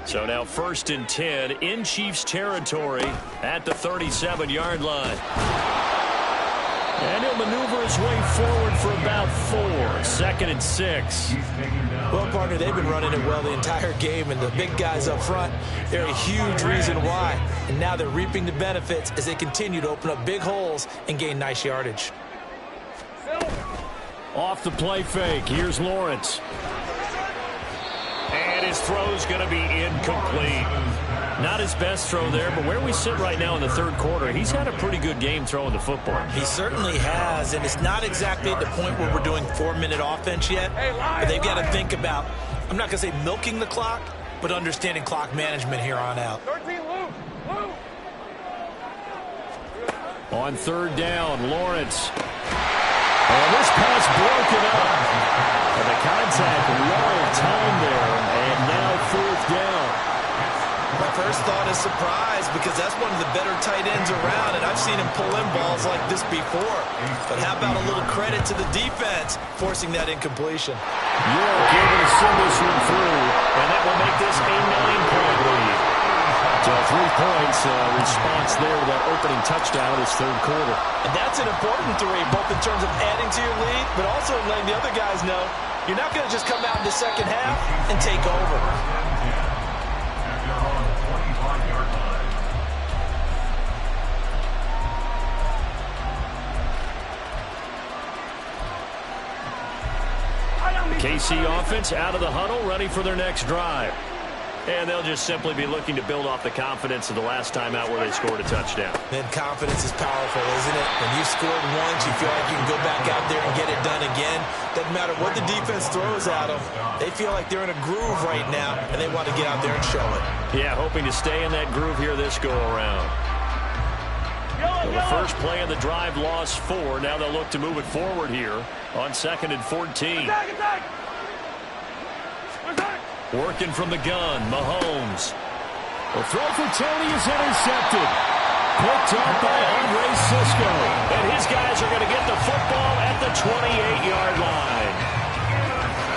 So now first and 10 in Chiefs territory at the 37-yard line. And he'll maneuver his way forward for about 4. Second and 6. Well, partner, they've been running it well the entire game, and the big guys up front, they're a huge reason why. And now they're reaping the benefits as they continue to open up big holes and gain nice yardage. Off the play fake, here's Lawrence. And his throw's going to be incomplete. Not his best throw there, but where we sit right now in the third quarter, he's had a pretty good game throwing the football. He certainly has, and it's not exactly at the point where we're doing 4-minute offense yet, but they've got to think about, I'm not going to say milking the clock, but understanding clock management here on out. 13, Luke. On third down, Lawrence. And this pass broken up. And the contact well timed there, and now fourth down. My first thought is surprise because that's one of the better tight ends around, and I've seen him pull in balls like this before. But how about a little credit to the defense forcing that incompletion? York able to send this one through, and that will make this a 9-point lead. So 3 points response there to that opening touchdown is third quarter. And that's an important 3, both in terms of adding to your lead, but also letting the other guys know you're not going to just come out in the second half and take over. KC offense out of the huddle, ready for their next drive. And they'll just simply be looking to build off the confidence of the last time out where they scored a touchdown. Then confidence is powerful, isn't it? When you scored once, you feel like you can go back out there and get it done again. Doesn't matter what the defense throws at them. They feel like they're in a groove right now, and they want to get out there and show it. Yeah, hoping to stay in that groove here this go-around. So the first play of the drive lost 4. Now they'll look to move it forward here on 2nd and 14. Attack! Working from the gun, Mahomes. The throw for Tony is intercepted. Picked up by Andre Sisco. And his guys are going to get the football at the 28-yard line.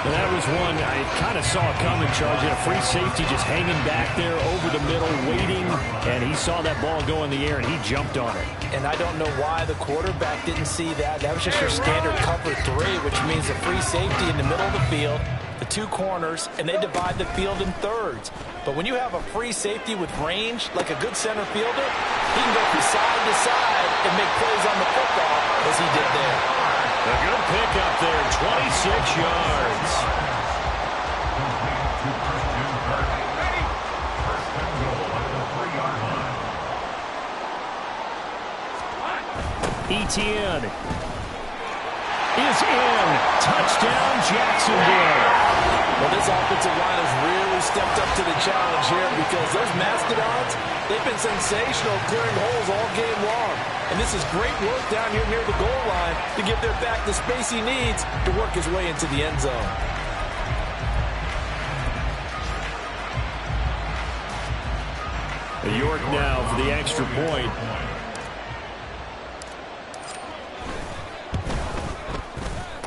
And that was one I kind of saw coming, Charge. He had a free safety just hanging back there over the middle, waiting. And he saw that ball go in the air, and he jumped on it. And I don't know why the quarterback didn't see that. That was just your standard cover 3, which means a free safety in the middle of the field. the two corners, and they divide the field in thirds. But when you have a free safety with range, like a good center fielder, he can go from side to side and make plays on the football as he did there. A good pickup there, 26 yards. Etienne is in. Touchdown, Jacksonville. Well, this offensive line has really stepped up to the challenge here because those Mastodons, they've been sensational clearing holes all game long. And this is great work down here near the goal line to give their back the space he needs to work his way into the end zone. York now for the extra point.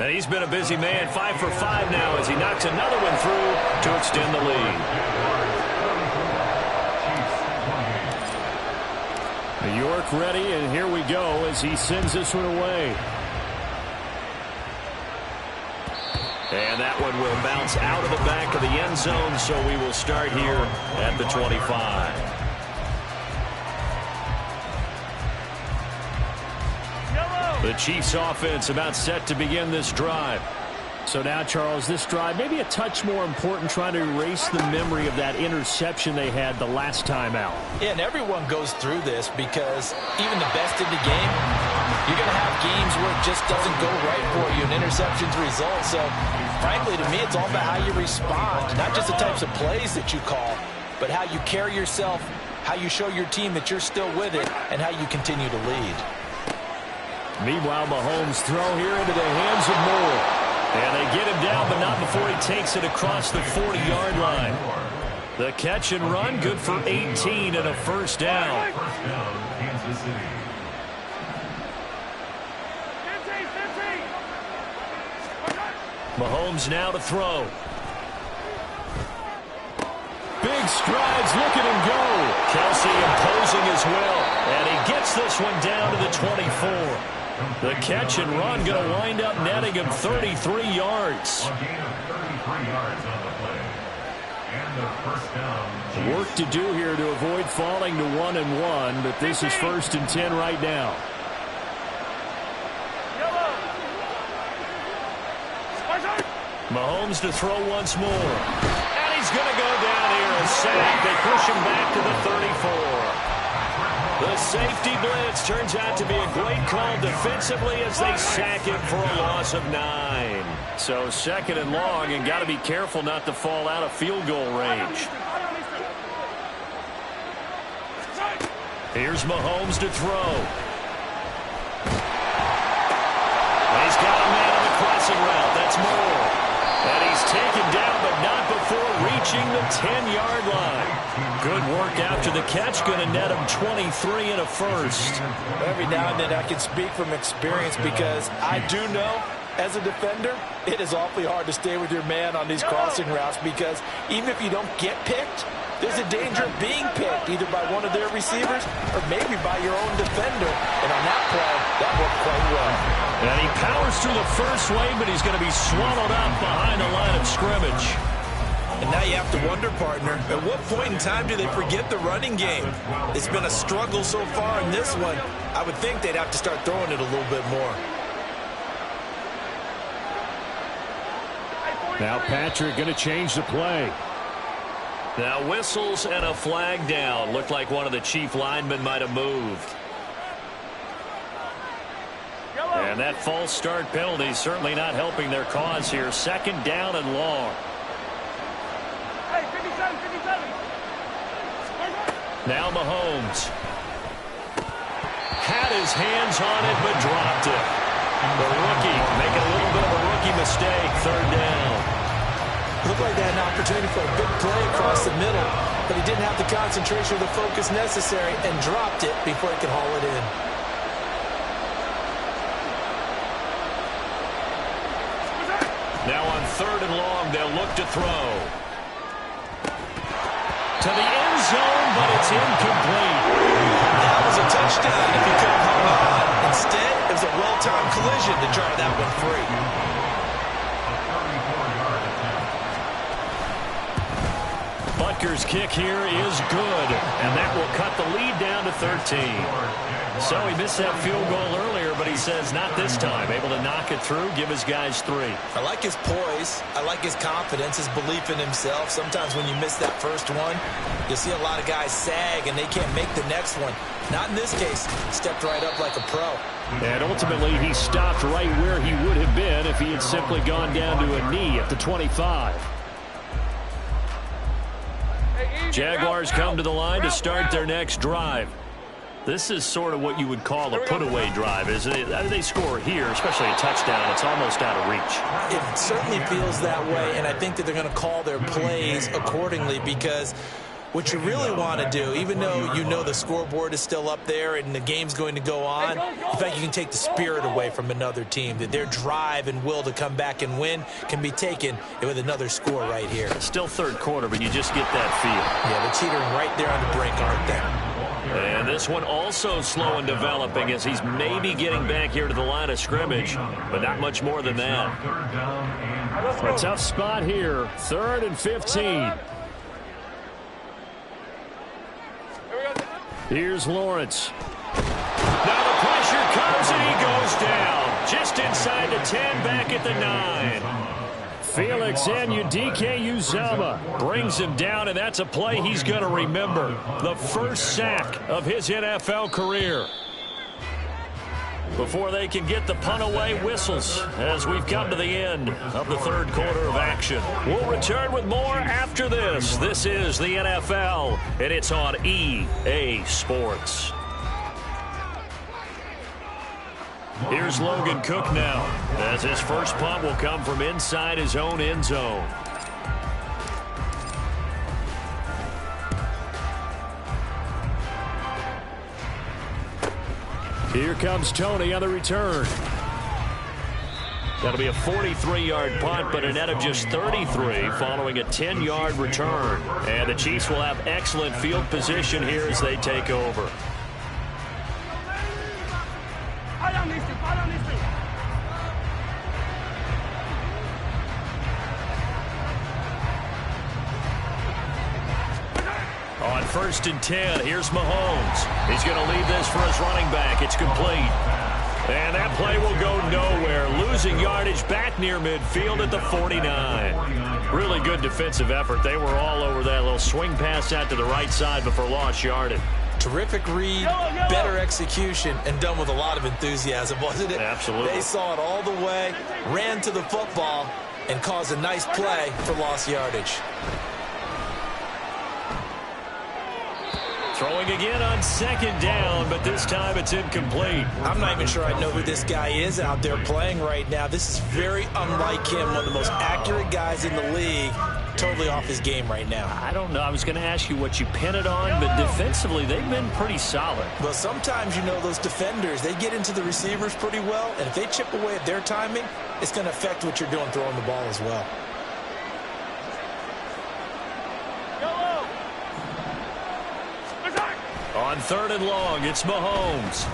And he's been a busy man, 5 for 5 now as he knocks another one through to extend the lead. York ready, and here we go as he sends this one away. And that one will bounce out of the back of the end zone, so we will start here at the 25. The Chiefs offense about set to begin this drive. So now, Charles, this drive maybe a touch more important, trying to erase the memory of that interception they had the last time out. Yeah, and everyone goes through this because even the best in the game, you're going to have games where it just doesn't go right for you and interceptions result. So, frankly, to me, it's all about how you respond, not just the types of plays that you call, but how you carry yourself, how you show your team that you're still with it, and how you continue to lead. Meanwhile, Mahomes throw here into the hands of Moore. And they get him down, but not before he takes it across the 40-yard line. The catch and run, good for 18 and a first down. First down, Kansas City. 15. Mahomes now to throw. Big strides, look at him go. Kelsey imposing his will, and he gets this one down to the 24. The catch and run going to wind up netting him 33 yards. A gain of 33 yards on the play. And the first down. Work to do here to avoid falling to 1-1, but this is 1st and 10 right now. Mahomes to throw once more. And he's going to go down here, a sack. They push him back to the 34. The safety blitz turns out to be a great call defensively as they sack him for a loss of 9. So 2nd and long, and got to be careful not to fall out of field goal range. Here's Mahomes to throw. He's got a man on the crossing route. That's Moore. And he's taken down, but not before reaching the 10-yard line. Good work after the catch, going to net him 23 and a first. Every now and then I can speak from experience because I do know, as a defender, it is awfully hard to stay with your man on these crossing routes because even if you don't get picked, there's a danger of being picked either by one of their receivers or maybe by your own defender. And on that play, that worked quite well. And he powers through the first wave, but he's going to be swallowed up behind the line of scrimmage. And now you have to wonder, partner, at what point in time do they forget the running game? It's been a struggle so far in this one. I would think they'd have to start throwing it a little bit more. Now Patrick going to change the play. Now whistles and a flag down. Looked like one of the Chief linemen might have moved. And that false start penalty certainly not helping their cause here. 2nd down and long. Hey, 57. Now Mahomes. Had his hands on it, but dropped it. The rookie making a little bit of a rookie mistake. 3rd down. Looked like they had an opportunity for a big play across the middle, but he didn't have the concentration or the focus necessary and dropped it before he could haul it in. Now on 3rd and long, they'll look to throw. To the end zone, but it's incomplete. That was a touchdown if he could have hung on. Instead, it was a well-timed collision to try that one free. kicker's kick here is good, and that will cut the lead down to 13. So he missed that field goal earlier, but he says not this time. Able to knock it through, give his guys 3. I like his poise. I like his confidence, his belief in himself. Sometimes when you miss that first one, you'll see a lot of guys sag and they can't make the next one. Not in this case. Stepped right up like a pro. And ultimately, he stopped right where he would have been if he had simply gone down to a knee at the 25. Jaguars come to the line to start their next drive. This is sort of what you would call a put-away drive, isn't it? They score here, especially a touchdown. It's almost out of reach. It certainly feels that way, and I think that they're going to call their plays accordingly because what you really want to do, even though you know the scoreboard is still up there and the game's going to go on, in fact, you can take the spirit away from another team, that their drive and will to come back and win can be taken with another score right here. Still third quarter, but you just get that feel. Yeah, they're teetering right there on the brink, aren't they? And this one also slow in developing as he's maybe getting back here to the line of scrimmage, but not much more than that. A tough spot here, 3rd and 15. Here's Lawrence. Now the pressure comes and he goes down. Just inside the 10, back at the 9. Felix Anudike-Uzomah brings him down, and that's a play he's going to remember. The first sack of his NFL career. Before they can get the punt away, whistles as we've come to the end of the third quarter of action. We'll return with more after this. This is the NFL, and it's on EA Sports. Here's Logan Cook now, as his first punt will come from inside his own end zone. Here comes Tony on the return. That'll be a 43-yard punt, but a net of just 33 following a 10-yard return. And the Chiefs will have excellent field position here as they take over. On 1st and 10, here's Mahomes. He's going to leave this for his running back. It's complete. And that play will go nowhere. Losing yardage back near midfield at the 49. Really good defensive effort. They were all over that little swing pass out to the right side before lost yardage. Terrific read, better execution, and done with a lot of enthusiasm, wasn't it? Absolutely. They saw it all the way, ran to the football, and caused a nice play for lost yardage. Throwing again on 2nd down, but this time it's incomplete. I'm not even sure I know who this guy is out there playing right now. This is very unlike him, one of the most accurate guys in the league. Totally off his game right now. I don't know. I was going to ask you what you pin it on, but defensively they've been pretty solid. Well, sometimes, you know, those defenders, they get into the receivers pretty well, and if they chip away at their timing, it's going to affect what you're doing throwing the ball as well. On 3rd and long, it's Mahomes.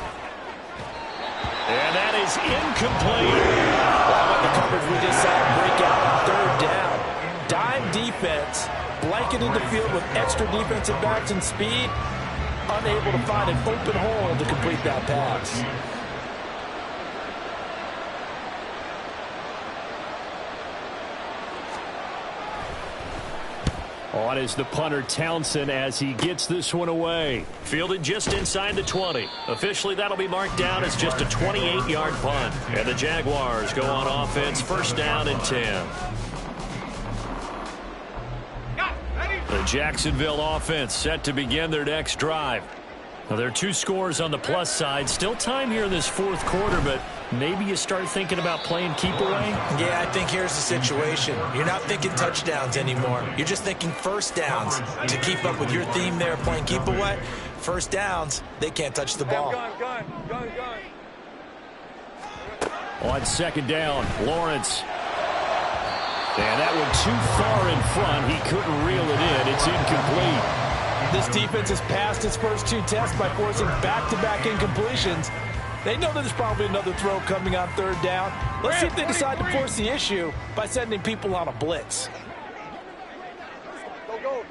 And that is incomplete. Well, like the coverage we just saw break out on 3rd down. Dime defense, blanketed the field with extra defensive backs and speed, unable to find an open hole to complete that pass. On is the punter Townsend as he gets this one away. Fielded just inside the 20. Officially, that'll be marked down as just a 28-yard punt. And the Jaguars go on offense, 1st down and 10. The Jacksonville offense set to begin their next drive. Now, there are 2 scores on the plus side. Still time here in this 4th quarter, but maybe you start thinking about playing keep away? Yeah, I think here's the situation. You're not thinking touchdowns anymore. You're just thinking 1st downs. To keep up with your theme there, playing keep away, 1st downs, they can't touch the ball. On 2nd down, Lawrence. And that one too far in front. He couldn't reel it in. It's incomplete. This defense has passed its first 2 tests by forcing back-to-back incompletions. They know that there's probably another throw coming on 3rd down. Let's see if they decide to force the issue by sending people on a blitz. Go, go.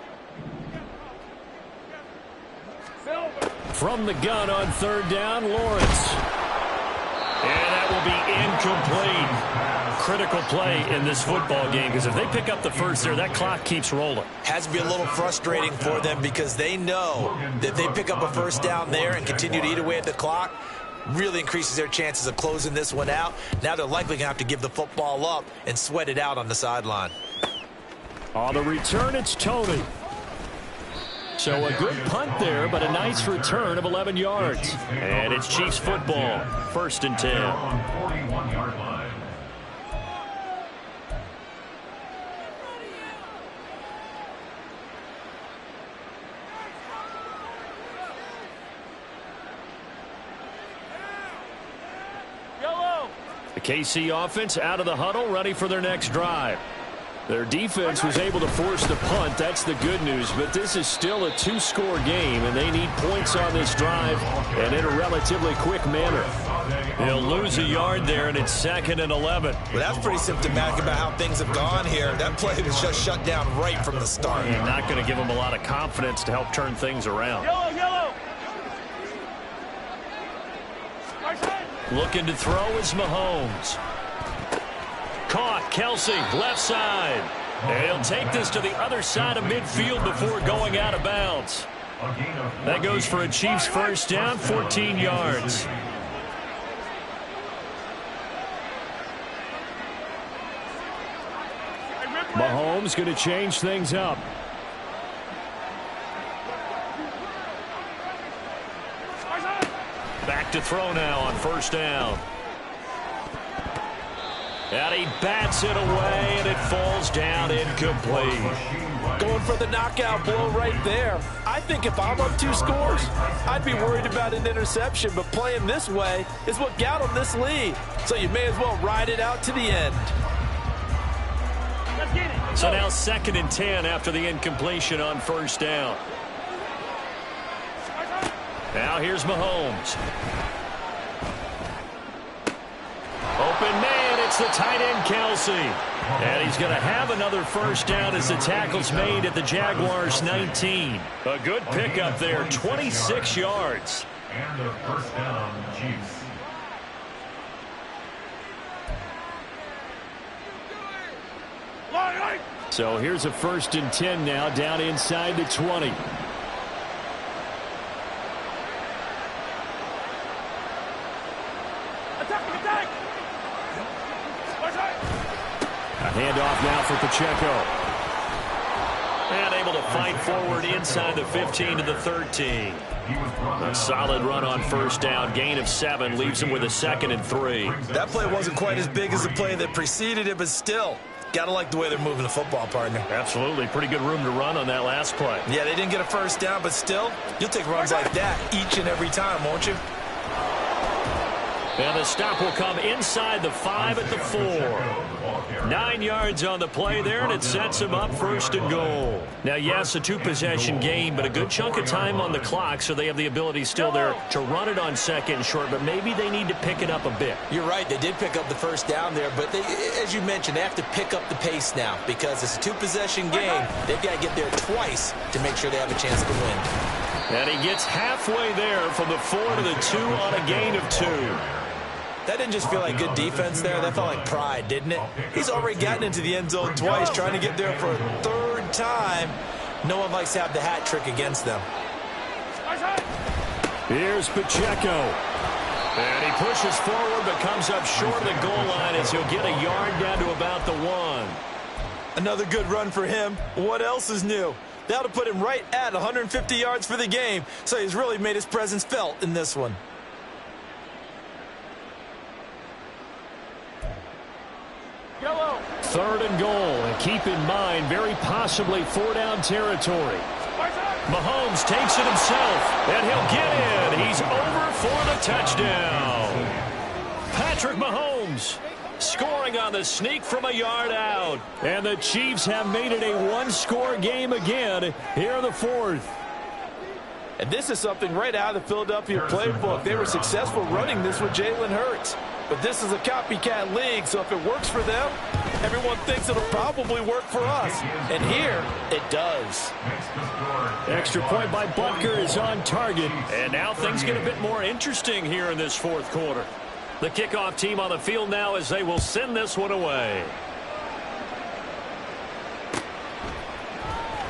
From the gun on third down, Lawrence. And that will be incomplete. Critical play in this football game, because if they pick up the first there, that clock keeps rolling. Has to be a little frustrating for them because they know that if they pick up a first down there and continue to eat away at the clock, really increases their chances of closing this one out. Now they're likely going to have to give the football up and sweat it out on the sideline. On the return, it's Tony. So a good punt there, but a nice return of 11 yards. And it's Chiefs football, 1st and 10. On 41-yard line. The KC offense out of the huddle, ready for their next drive. Their defense was able to force the punt. That's the good news. But this is still a 2-score game, and they need points on this drive and in a relatively quick manner. They'll lose a yard there, and it's 2nd and 11. Well, that's pretty symptomatic about how things have gone here. That play was just shut down right from the start. And not going to give them a lot of confidence to help turn things around. Yellow. Looking to throw is Mahomes. Caught, Kelsey, left side. And he'll take this to the other side of midfield before going out of bounds. That goes for a Chiefs first down, 14 yards. Mahomes going to change things up. Back to throw now on first down. And he bats it away, and it falls down incomplete. Going for the knockout blow right there. I think if I'm up 2 scores, I'd be worried about an interception, but playing this way is what got them this lead. So you may as well ride it out to the end. Let's get it. So now 2nd and 10 after the incompletion on first down. Now here's Mahomes. Open man, it's the tight end, Kelsey. And he's going to have another first down as the tackle's made at the Jaguars' 19. A good pickup there, 26 yards. And a first down, Chiefs. So here's a 1st and 10 now, down inside the 20. Attack! A handoff now for Pacheco. And able to fight forward inside the 15 to the 13. A solid run on first down. Gain of 7 leaves him with a 2nd and 3. That play wasn't quite as big as the play that preceded it, but still, got to like the way they're moving the football, partner. Absolutely. Pretty good room to run on that last play. Yeah, they didn't get a first down, but still, you'll take runs like that each and every time, won't you? And the stop will come inside the 5 at the 4. 9 yards on the play there, and it sets him up 1st and goal. Now, yes, a 2-possession game, but a good chunk of time on the clock, so they have the ability still there to run it on 2nd and short, but maybe they need to pick it up a bit. You're right. They did pick up the first down there, but they, as you mentioned, they have to pick up the pace now because it's a 2-possession game. They've got to get there twice to make sure they have a chance to win. And he gets halfway there from the 4 to the 2 on a gain of 2. That didn't just feel like good defense there. That felt like pride, didn't it? He's already gotten into the end zone twice, trying to get there for a 3rd time. No one likes to have the hat trick against them. Here's Pacheco. And he pushes forward but comes up short of the goal line as he'll get a yard down to about the 1. Another good run for him. What else is new? That'll put him right at 150 yards for the game, so he's really made his presence felt in this one. Yellow. 3rd and goal, and keep in mind, very possibly 4-down territory. Mahomes takes it himself, and he'll get in. He's over for the touchdown. Patrick Mahomes scoring on the sneak from a yard out. And the Chiefs have made it a 1-score game again here in the 4th. And this is something right out of the Philadelphia playbook. They were successful running this with Jalen Hurts. But this is a copycat league, so if it works for them, everyone thinks it'll probably work for us. And here, it does. Extra point by Butker is on target. And now things get a bit more interesting here in this fourth quarter. The kickoff team on the field now as they will send this one away.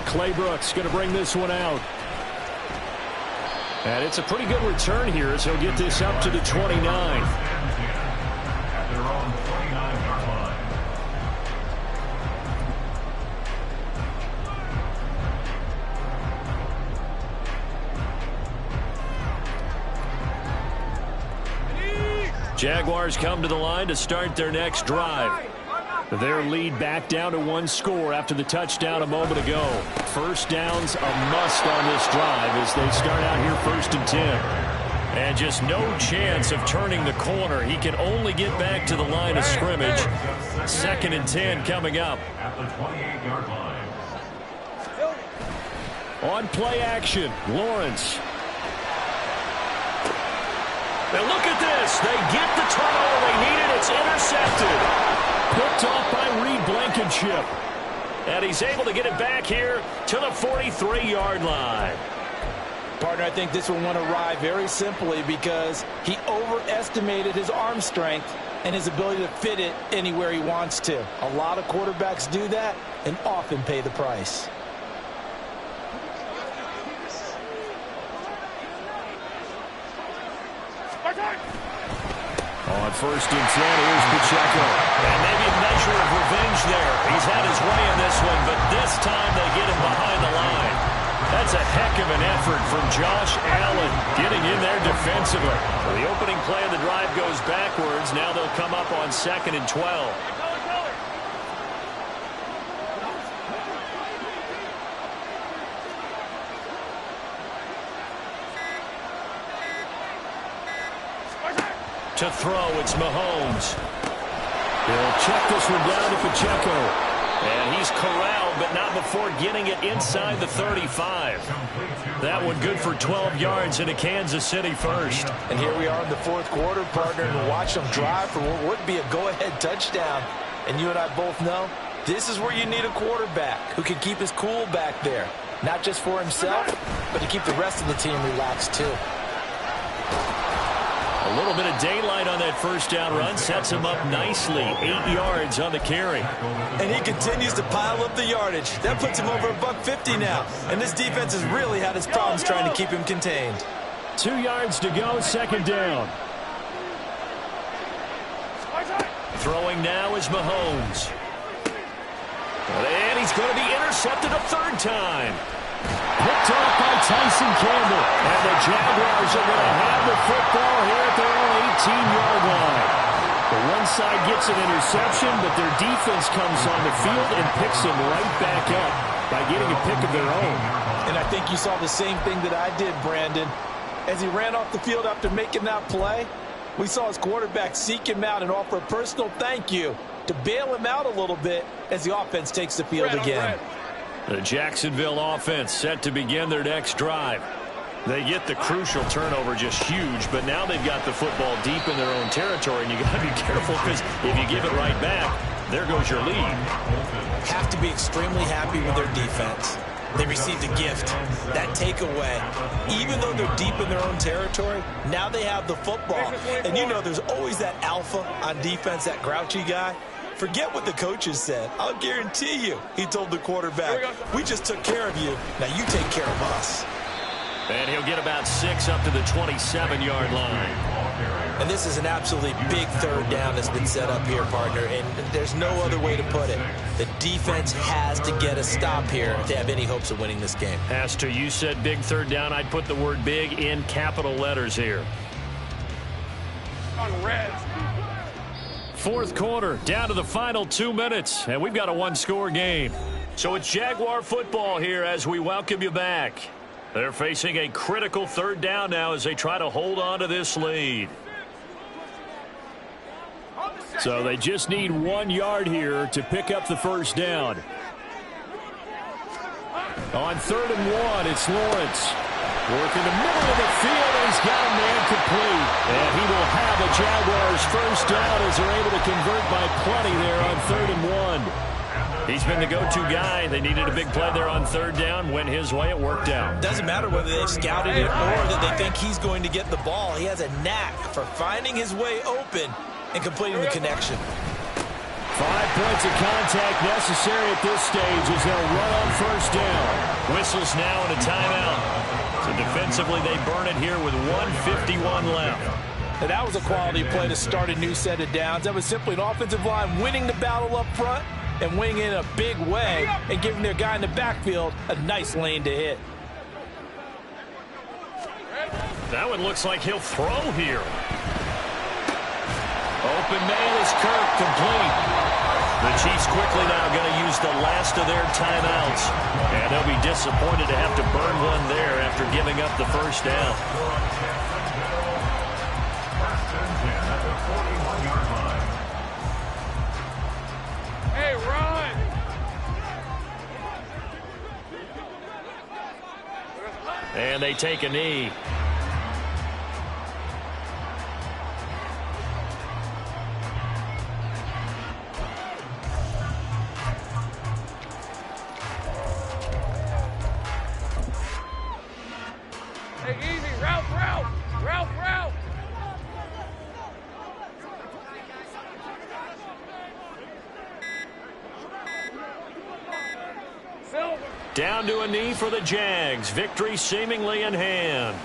Clay Brooks going to bring this one out. And it's a pretty good return here as he'll get this up to the 29. At their own 29-yard line. Jaguars come to the line to start their next drive. Their lead back down to one score after the touchdown a moment ago. First down's a must on this drive as they start out here 1st and 10. And just no chance of turning the corner. He can only get back to the line of scrimmage. 2nd and 10 coming up. At the 28-yard line. On play action, Lawrence. Now look at this. They get the turnover they needed. It's intercepted. Picked off by Reed Blankenship. And he's able to get it back here to the 43-yard line. Partner, I think this one went awry very simply because he overestimated his arm strength and his ability to fit it anywhere he wants to. A lot of quarterbacks do that and often pay the price. On 1st and 10, here's Pacheco. And maybe a measure of revenge there. He's had his way in this one, but this time they get him behind the line. That's a heck of an effort from Josh Allen getting in there defensively. Well, the opening play of the drive goes backwards. Now they'll come up on 2nd and 12. To throw, it's Mahomes. He'll check this one down to Pacheco. And he's corralled, but not before getting it inside the 35. That one good for 12 yards into Kansas City first. And here we are in the fourth quarter, partner, and watch them drive for what would be a go-ahead touchdown. And you and I both know this is where you need a quarterback who can keep his cool back there. Not just for himself, but to keep the rest of the team relaxed too. A little bit of daylight on that first down run sets him up nicely. 8 yards on the carry. And he continues to pile up the yardage. That puts him over $150 now. And this defense has really had its problems trying to keep him contained. 2 yards to go, 2nd down. Throwing now is Mahomes. And he's going to be intercepted a 3rd time. Picked off by Tyson Campbell. And the Jaguars are going to have the football here at their own 18-yard line. The one side gets an interception, but their defense comes on the field and picks him right back up by getting a pick of their own. And I think you saw the same thing that I did, Brandon. As he ran off the field after making that play, we saw his quarterback seek him out and offer a personal thank you to bail him out a little bit as the offense takes the field again. The Jacksonville offense set to begin their next drive. They get the crucial turnover, just huge, but now they've got the football deep in their own territory, and you got to be careful because if you give it right back, there goes your lead. Have to be extremely happy with their defense. They received a gift. That takeaway, even though they're deep in their own territory, now they have the football. And you know there's always that alpha on defense, that grouchy guy. Forget what the coaches said. I'll guarantee you, he told the quarterback, we just took care of you. Now you take care of us. And he'll get about 6 up to the 27-yard line. And this is an absolutely big 3rd down that's been set up here, partner, and there's no other way to put it. The defense has to get a stop here if they have any hopes of winning this game. As to you said big 3rd down, I'd put the word big in capital letters here. On red. Fourth quarter, down to the final 2 minutes, and we've got a one-score game. So it's Jaguar football here as we welcome you back. They're facing a critical 3rd down now as they try to hold on to this lead. So they just need 1 yard here to pick up the first down. On 3rd and 1, it's Lawrence. Working the middle of the field, and he's got a man complete. And he will have a Jaguars first down as they're able to convert by plenty there on 3rd and 1. He's been the go-to guy. They needed a big play there on 3rd down. Went his way. It worked out. Doesn't matter whether they've scouted it or that they think he's going to get the ball. He has a knack for finding his way open and completing the connection. 5 points of contact necessary at this stage as they'll run on first down. Whistles now and a timeout. So defensively, they burn it here with 1:51 left. And that was a quality play to start a new set of downs. That was simply an offensive line winning the battle up front and winning in a big way and giving their guy in the backfield a nice lane to hit. That one looks like he'll throw here. Open man is Kirk, complete. The Chiefs quickly now going to use the last of their timeouts. And they'll be disappointed to have to burn one there after giving up the first down. Hey, run! And they take a knee. Hey, easy, route! Silver! Down to a knee for the Jags. Victory seemingly in hand.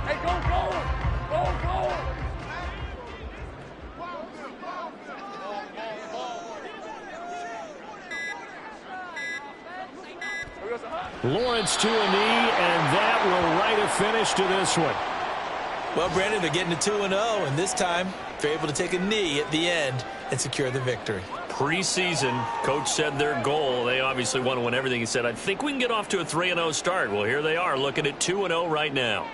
Hey, go! Lawrence to a knee, and that will write a finish to this one. Well, Brandon, they're getting to 2-0, and this time they're able to take a knee at the end and secure the victory. Preseason, coach said their goal, they obviously want to win everything. He said, I think we can get off to a 3-0 start. Well, here they are looking at 2-0 right now.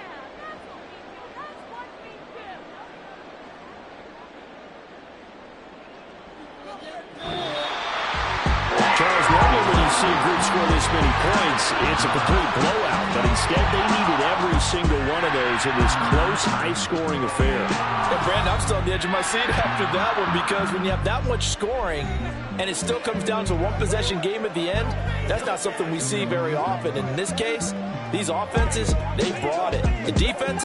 Charles, normally when you see a group score this many points, it's a complete blowout. But instead, they needed every single one of those in this close, high-scoring affair. And Brandon, I'm still on the edge of my seat after that one because when you have that much scoring and it still comes down to a one-possession game at the end, that's not something we see very often. In this case, these offenses, they brought it. The defense